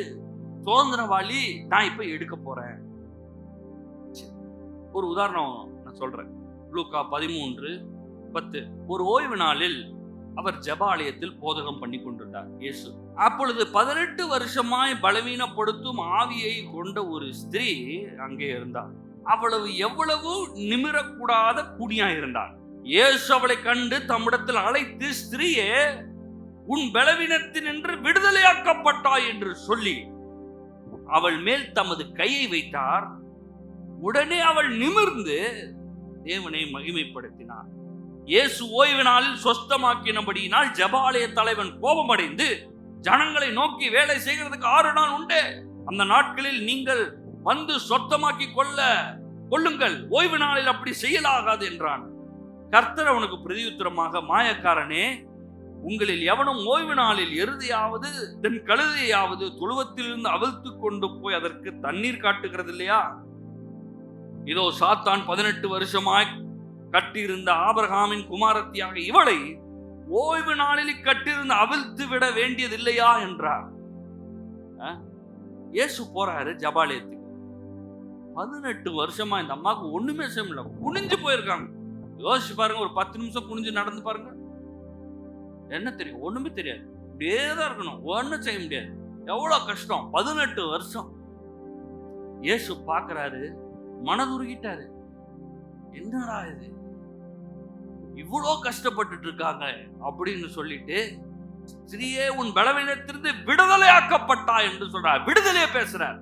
சுதந்திரவாளி, நான் இப்ப எடுக்க போறேன். ஒரு உதாரணம் நான் சொல்றேன். லூக்கா 13:10. ஒரு ஓய்வு நாளில் அவர் ஜெபாலயத்தில் போதகம் பண்ணி கொண்டிருந்தார் இயேசு. அப்பொழுது 18 வருஷமாய் பலவீனப்படுத்தும் ஆவியை கொண்ட ஒரு ஸ்திரீ அங்கே இருந்தார். அவ்வளவு எவ்வளவு நிமிரக்கூடாத குடியா இருந்தார். இயேசு அவளை கண்டு தம்மிடத்தில் அழைத்து, ஸ்திரீயே, உன் பலவீனத்தினின்று விடுதலையாக்கப்பட்டாய் என்று சொல்லி அவள் மேல் தமது கையை வைத்தார். உடனே அவள் நிமிர்ந்து தேவனை மகிமைப்படுத்தினார். இயேசு ஓய்வு நாளில் சொஸ்தமாக்கினபடியினால் ஜெபாலய தலைவன் கோபமடைந்து ஜனங்களை நோக்கி, வேலை செய்கிறதுக்கு 6 நாள் உண்டு, அந்த நாட்களில் நீங்கள் வந்து சொத்தமாக்கி கொள்ளுங்கள், ஓய்வு நாளில் அப்படி செய்யலாகாது என்றான். கர்த்தர் அவனுக்கு பிரதியுத்தரமாக, மாயக்காரனே, உங்களில் எவனும் ஓய்வு நாளில் எருதையாவது தன் கழுதையாவது தொழுவத்திலிருந்து அவிழ்த்து கொண்டு போய் அதற்கு தண்ணீர் காட்டுகிறது இல்லையா? இதோ சாத்தான் 18 வருஷமாய் கட்டியிருந்த ஆபிரகாமின் குமாரத்தியாக இவளை ஓய்வு நாளில் கட்டியிருந்து அவிழ்த்து விட வேண்டியது இல்லையா என்றார். இயேசு போறாரு ஜெபாலயத்துக்கு. 18 வருஷமா இந்த அம்மாவுக்கு ஒண்ணுமே செய்யல, குனிஞ்சு போயிருக்காங்க. யோசிச்சு பாருங்க, ஒரு 10 நிமிஷம் குனிஞ்சு நடந்து பாருங்க, என்ன தெரியும்? ஒண்ணுமே தெரியாது, இப்படியேதான் இருக்கணும், ஒண்ணும் செய்ய முடியாது. எவ்வளவு கஷ்டம், 18 வருஷம். இயேசு பாக்குறாரு, மனதுருகிட்டாரு. என்னடா இது, இவ்வளோ கஷ்டப்பட்டு இருக்காங்க அப்படின்னு சொல்லிட்டு, ஸ்திரீயே, உன் பலவீனத்திலிருந்து விடுதலையாக்கப்பட்டா என்று சொல்றார். விடுதலையை பேசுறார்.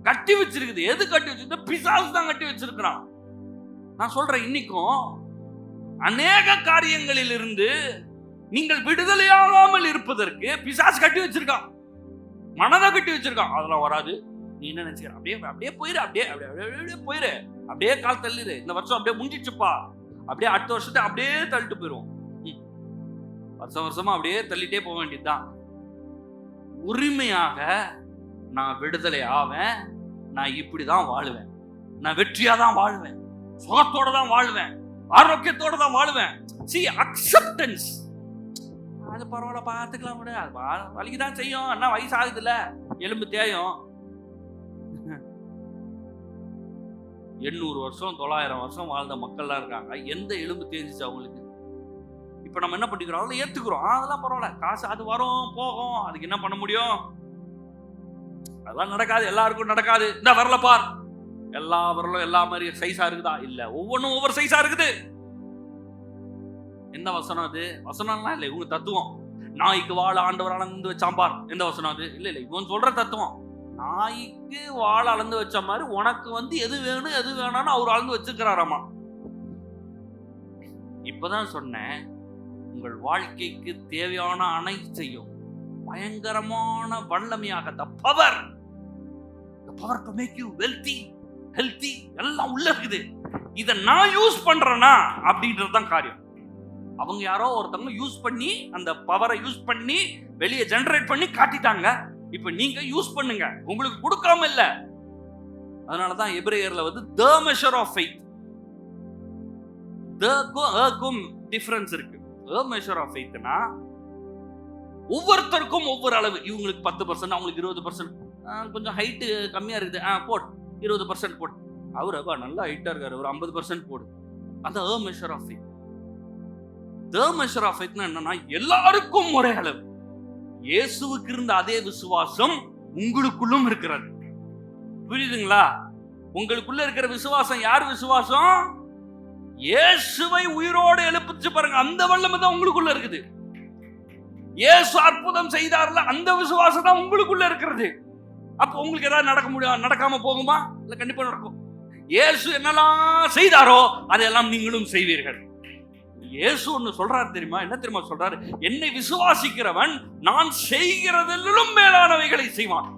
கட்டி வச்சிருக்குது. எது கட்டி வச்சிருக்க? பிசாசு தான் கட்டி வச்சிருக்கிறான். நான் சொல்றேன், இன்னைக்கும் அநேக காரியங்களில் இருந்து நீங்கள் விடுதலையாகாமல் இருப்பதற்கு பிசாசு கட்டி வச்சிருக்கான், மனதை கட்டி வச்சிருக்கான். அதெல்லாம் வராது, நீ என்ன நினைச்சுக்க, அப்படியே போயிரு, அப்படியே போயிரு, அப்படியே கால் தள்ளிடு, இந்த வருஷம் அப்படியே முடிஞ்சிச்சுப்பா, அப்படியே அடுத்த வருஷத்தை அப்படியே தள்ளிட்டு போயிடும். வருஷமா அப்படியே தள்ளிட்டே போக வேண்டியதுதான். உரிமையாக நான் விடுதலை ஆவேன், நான் இப்படிதான் வாழுவேன், நான் வெற்றியா தான் வாழ்வேன், சுகத்தோட தான் வாழ்வேன், ஆரோக்கியத்தோட தான் வாழ்வேன். See, acceptance. அது பரவாயில்ல, பார்த்துக்கலாம், வலிக்குதான் செய்யும், அண்ணா வயசு ஆகுதுல்ல, எலும்பு தேயும். 800 வருஷம் 900 வருஷம் வாழ்ந்த மக்கள்லாம் இருக்காங்க. எந்த எலும்பு தேஞ்சிச்சு அவங்களுக்கு? இப்ப நம்ம என்ன பண்ணிக்கிறோம், அதெல்லாம் ஏத்துக்கிறோம், அதெல்லாம் பரவாயில்ல, காசு அது வரும் போகும், அதுக்கு என்ன பண்ண முடியும்? அதெல்லாம் நடக்காது, எல்லாருக்கும் நடக்காது. இந்த வரல பார், எல்லா வரலும் எல்லா மாதிரி சைஸா இருக்குதா? இல்ல, ஒவ்வொன்றும் ஒவ்வொரு சைஸா இருக்குது. எந்த வசனம் அது? வசனம்லாம் இல்லை, இவங்க தத்துவம். நாய்க்கு வாழ ஆண்டவர் அளந்து வச்சாம்பார். எந்த வசனம் அது? இல்ல, இவன் சொல்ற தத்துவம். நாய்க்கு வாழ அளந்து வச்ச மாதிரி உனக்கு எது வேணும் எது வேணான்னு அவர் அளந்து வச்சிருக்கிறாராமா. இப்பதான் சொன்னேன், உங்கள் வாழ்க்கைக்கு தேவையான அனைத்தையும் பயங்கரமான வல்லமையாக the power to make you wealthy, healthy எல்லாம் உள்ள இருக்குது. இதை நான் யூஸ் பண்றேனா அப்படின்றதுதான் காரியம். அவங்க யாரோ ஒருத்தவங்க யூஸ் பண்ணி, அந்த பவரை யூஸ் பண்ணி வெளியே ஜெனரேட் பண்ணி காட்டிட்டாங்க. இப்ப நீங்க யூஸ் பண்ணுங்க, உங்களுக்கு கொடுக்காம இல்ல. அதனாலதான் எபிரேயர்ல the measure of faith, the difference இருக்கு. the measure of faithனா ஒவ்வொருத்தருக்கும் ஒவ்வொரு அளவு. இவங்களுக்கு 10%, அவங்களுக்கு 20%, கொஞ்சம் ஹைட் கம்மியா இருக்குது, போட் 20% போடு. அவரு நல்லா ஹைட்டா இருக்காரு, ஒரு 50% போடு. அந்த the measure of faith. the measure of faithனா என்னன்னா எல்லாருக்கும் ஒரே அளவு. இயேசுவுக்கு இருந்த அதே விசுவாசம் உங்களுக்குள்ளும் இருக்கிறது. புரியுதுங்களா? உங்களுக்குள்ள இருக்கிற விசுவாசம் யார் விசுவாசம்? இயேசுவை உயிரோடு எழுப்பிச்சு பாருங்க, அந்த வல்லமை தான் உங்களுக்குள்ள இருக்குது. இயேசு அற்புதம் செய்தார்ல, அந்த விசுவாசம் தான் உங்களுக்குள்ள இருக்கிறது. அப்ப உங்களுக்கு ஏதாவது நடக்க முடியும், நடக்காம போகுமா? இல்ல, கண்டிப்பா நடக்கும். இயேசு என்னெல்லாம் செய்தாரோ அதையெல்லாம் நீங்களும் செய்வீர்கள். இயேசு ஒன்னு சொல்றாரு தெரியுமா? என்ன தெரியுமா சொல்றாரு? என்னை விசுவாசிக்கிறவன் நான் செய்கிறதிலும் மேலானவைகளை செய்வான்.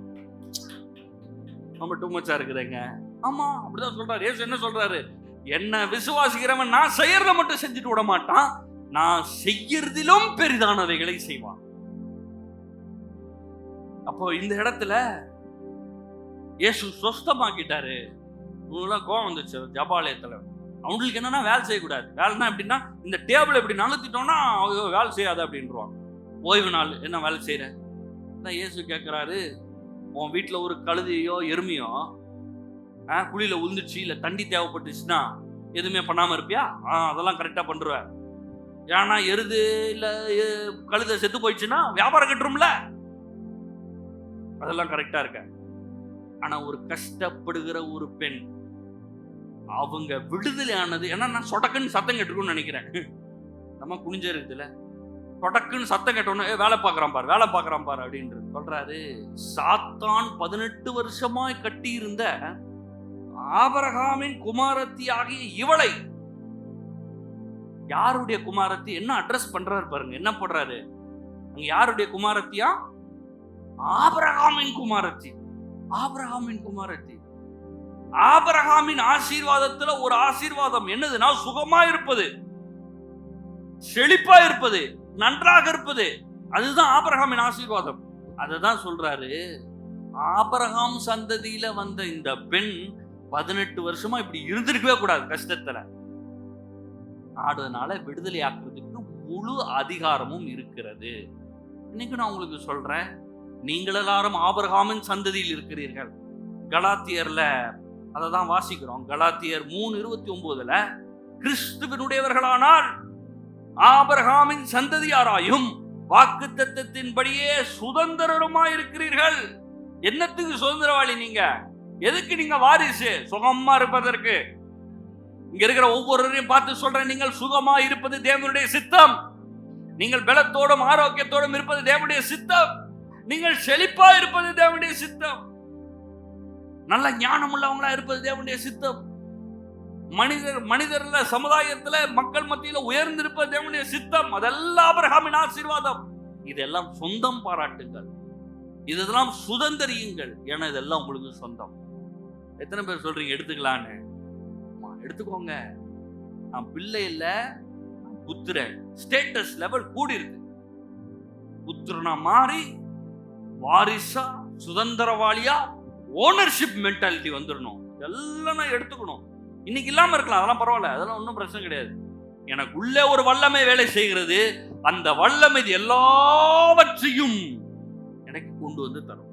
நம்ம டூ மச்சா இருக்குதுங்க. ஆமா, அப்படிதான் சொல்றாரு. இயேசு என்ன சொல்றாரு? என்ன விசுவாசிக்கிறவன் நான் செய்யறத மட்டும் செஞ்சுட்டு விட மாட்டான், நான் செய்யறதிலும் பெரிதானவைகளை செய்வான். அப்போ இந்த இடத்துல இயேசு சொஸ்தமாக்கிட்டாரு. இவங்களாம் கோவம் வந்துச்சு ஜபாலயத்துல. அவங்களுக்கு என்னன்னா வேலை செய்யக்கூடாது. வேலைன்னா எப்படின்னா, இந்த டேபிள் எப்படி நகர்த்திட்டோம்னா வேலை செய்யாது அப்படின்றாங்க. ஓய்வு நாள் என்ன வேலை செய்யற? இயேசு கேட்கிறாரு, உன் வீட்டில் ஒரு கழுதையோ எருமையோ குழியில உழுந்துச்சு, இல்லை தண்ணி தேவைப்பட்டுச்சுன்னா எதுவுமே பண்ணாம இருப்பியா? அதெல்லாம் கரெக்டா பண்ணுருவேன். ஏன்னா எருது இல்ல கழுதை செத்து போயிடுச்சுன்னா வியாபாரம் கட்டுரும்ல, அதெல்லாம் கரெக்டா இருக்க. ஆனா ஒரு கஷ்டப்படுகிற ஒரு பெண், அவங்க விடுதலை ஆனது, ஏன்னா நான் சொடக்குன்னு சத்தம் கேட்டுருக்குன்னு நினைக்கிறேன். நம்ம குனிஞ்ச இருக்குதுல, சொடக்குன்னு சத்தம் கேட்டோன்னு வேலை பார்க்கறான் பாரு, வேலை பார்க்கறான் பாரு அப்படின்னு சொல்றாரு. சாத்தான் 18 வருஷமாய் கட்டி இருந்த ஆபிரகாமின் குமாரத்தி ஆகிய இவளை, யாருடைய குமாரத்தி? என்ன அட்ரஸ் பண்றாரு பாருங்க, என்ன போடுறாரு அங்க? யாருடைய குமாரத்தியா? ஆபிரகாமின் குமாரத்தி. ஆபிரகாமின் குமாரத்தி. ஆபிரகாமின் ஆசீர்வாதத்துல ஒரு ஆசீர்வாதம் என்னதுன்னா, சுகமா இருப்பது, செழிப்பா இருப்பது, நன்றாக இருப்பது. அதுதான் ஆபிரகாமின் ஆசீர்வாதம். அததான் சொல்றாரு, ஆபிரகாம் சந்ததியில வந்த இந்த பெண் 18 வருஷமா இப்படி இருந்திருக்கவே கூடாது கஷ்டத்துல. அதனால விடுதலை ஆக்குறதுக்கு முழு அதிகாரமும் இருக்கிறது. இன்னைக்கு நான் உங்களுக்கு சொல்றேன், நீங்கள் எல்லாரும் ஆபிரகாமின் சந்ததியில் இருக்கிறீர்கள். கலாத்தியர்ல அததான் வாசிக்கிறோம். கலாத்தியர் 3:29 கிறிஸ்துவினுடையவர்களானால் ஆபிரகாமின் சந்ததியாராயும் வாக்குத்தத்தத்தின்படியே சுதந்திரருமாய் இருக்கிறீர்கள். என்னத்துக்கு சுதந்திரவாளி நீங்க? எதுக்கு நீங்க வாரிசு? சுகமா இருப்பதற்கு. இங்க இருக்கிற ஒவ்வொருவரையும் பார்த்து சொல்றேன், நீங்கள் சுகமா இருப்பது தேவனுடைய சித்தம். நீங்கள் பலத்தோடும் ஆரோக்கியத்தோடும் இருப்பது தேவனுடைய சித்தம். நீங்கள் செழிப்பா இருப்பது தேவனுடைய சித்தம். நல்ல ஞானம் உள்ளவங்களா இருப்பது தேவனுடைய சித்தம். மனிதர்ல சமுதாயத்துல மக்கள் மத்தியில உயர்ந்திருப்பது தேவனுடைய சித்தம். அதெல்லாம் ஆபிரகாமின் ஆசீர்வாதம். இதெல்லாம் சொந்தம் பாராட்டுங்கள், இதெல்லாம் சுதந்திரியுங்கள். ஏன்னா இதெல்லாம் உங்களுக்கு சொந்தம். எத்தனை பேர் சொல்றீங்க எடுத்துக்கலான்னு? எடுத்துக்கோங்க. நான் பிள்ளை இல்ல, புத்திரன். ஸ்டேட்டஸ் லெவல் கூடி இருக்கு. புத்திரனா மாறி வாரிசா சுதந்திரவாளியா ஓனர்ஷிப் மென்டாலிட்டி வந்துடணும். எல்லாம் நான் எடுத்துக்கணும். இன்னைக்கு இல்லாம இருக்கலாம், அதெல்லாம் பரவாயில்ல, அதெல்லாம் ஒன்றும் பிரச்சனை கிடையாது. எனக்கு உள்ளே ஒரு வல்லமை வேலை செய்கிறது. அந்த வல்லமை எல்லாவற்றையும் எனக்கு கொண்டு வந்து தரும்.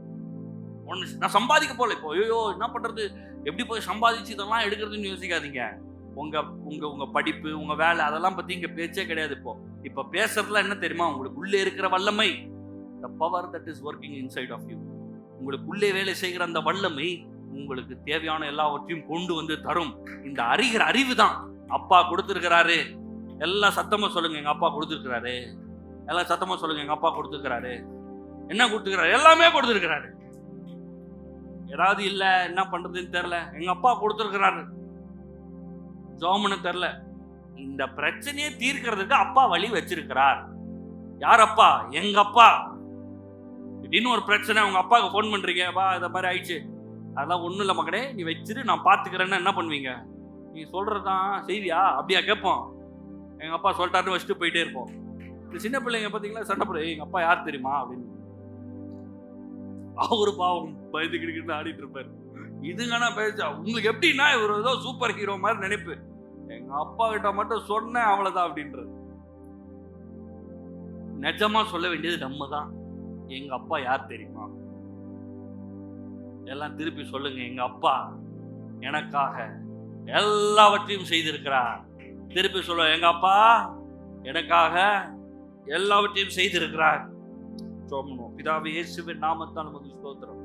நான் சம்பாதிக்க போல இப்போ, ஐயோ என்ன பண்றது, எப்படி போய் சம்பாதிச்சு இதெல்லாம் எடுக்கிறதுன்னு யோசிக்காதீங்க. உங்க உங்க உங்க படிப்பு, உங்க வேலை, அதெல்லாம் பத்தி இங்க பேச்சே கிடையாது. இப்போ பேசுறதுலாம் என்ன தெரியுமா? உங்களுக்கு உள்ளே இருக்கிற வல்லமை, the power that is working inside of you. உங்களுக்கு உள்ளே வேலை செய்கிற அந்த வல்லமை உங்களுக்கு தேவையான எல்லாவற்றையும் கொண்டு வந்து தரும். இந்த அறிகிற அறிவு தான் அப்பா கொடுத்திருக்கிறாரு. எல்லாம் சத்தமா சொல்லுங்க, எங்க அப்பா கொடுத்திருக்கிறாரு. எல்லாம் சத்தமா சொல்லுங்க, எங்க அப்பா கொடுத்திருக்கிறாரு. என்ன கொடுத்திருக்கிறாரு? எல்லாமே கொடுத்திருக்கிறாரு. ஏதாவது இல்ல, என்ன பண்றதுன்னு தெரியல, எங்க அப்பா கொடுத்திருக்கிறாரு. ஜோமனு தெரியல, இந்த பிரச்சனையை தீர்க்கிறதுக்கு அப்பா வழி வச்சிருக்கிறார். யார் அப்பா? எங்க அப்பா. திடீர்னு ஒரு பிரச்சனை, உங்க அப்பாவுக்கு ஃபோன் பண்றீங்க, வா இதை மாதிரி ஆயிடுச்சு. அதெல்லாம் ஒன்றும் இல்லை மகனே, நீ வச்சிரு, நான் பார்த்துக்கிறேன்னா என்ன பண்ணுவீங்க? நீ சொல்றதான் செய்வியா? அப்படியா கேட்போம். எங்க அப்பா சொல்லிட்டாருன்னு வச்சுட்டு போயிட்டே இருப்போம். இந்த சின்ன பிள்ளைங்க பார்த்தீங்களா சண்டை போடுற, எங்க அப்பா யார் தெரியுமா அப்படின்னு. அவரு பாவம் பயந்துக்கிட்டு ஆடிட்டு இருப்பாரு. இதுங்கன்னா பேச உங்களுக்கு எப்படின்னா இவர் ஏதோ சூப்பர் ஹீரோ மாதிரி நினைப்பு. எங்க அப்பா கிட்ட மட்டும் சொன்னேன் அவ்வளவுதான் அப்படின்றது. நிஜமா சொல்ல வேண்டியது நம்ம தான். எங்க அப்பா யார் தெரியுமா? எல்லாம் திருப்பி சொல்லுங்க. எங்க அப்பா எனக்காக எல்லாவற்றையும் செய்திருக்கிறார். திருப்பி சொல்ல, எங்க அப்பா எனக்காக எல்லாவற்றையும் செய்திருக்கிறார். சோமனும் பிதாவே இயேசுவின் நாமத்தால் உமக்கு ஸ்தோத்திரம்.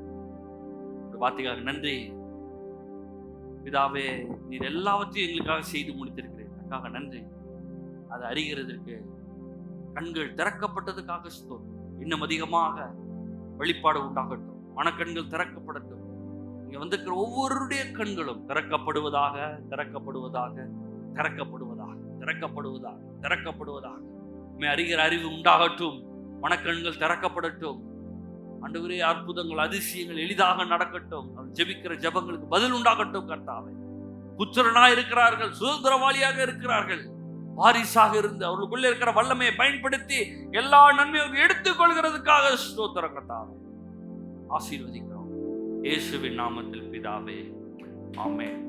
வார்த்தைக்காக நன்றி பிதாவே, நீர் எல்லாவற்றையும் எங்களுக்காக செய்து முடித்திருக்கிறேன். எனக்காக நன்றி. அதை அறிகிறதற்கு கண்கள் திறக்கப்பட்டதுக்காக ஸ்தோத்திரம். இன்னும் அதிகமாக வெளிப்பாடு உண்டாகட்டும். மனக்கண்கள் திறக்கப்படட்டும். இங்க வந்திருக்கிற ஒவ்வொருடைய கண்களும் திறக்கப்படுவதாக, திறக்கப்படுவதாக, திறக்கப்படுவதாக, திறக்கப்படுவதாக, திறக்கப்படுவதாக. அறிகிற அறிவு உண்டாகட்டும். மனக்கண்கள் திறக்கப்படட்டும். ஆண்டவரே, அற்புதங்கள் அதிசயங்கள் எளிதாக நடக்கட்டும். ஜெபிக்கிற ஜெபங்களுக்கு பதில் உண்டாகட்டும். கர்த்தாவே, புத்திரனாய் இருக்கிறார்கள், சுதந்திரவாளியாக இருக்கிறார்கள், வாரிசாக இருந்து அவர்களுக்குள்ள இருக்கிற வல்லமையை பயன்படுத்தி எல்லா நன்மையும் எடுத்துக் கொள்கிறதுக்காக ஸ்தோத்திரம். கர்த்தாவே, ஆசீர்வதிக்கிறோம் இயேசுவின் நாமத்தில் பிதாவே, ஆமென்.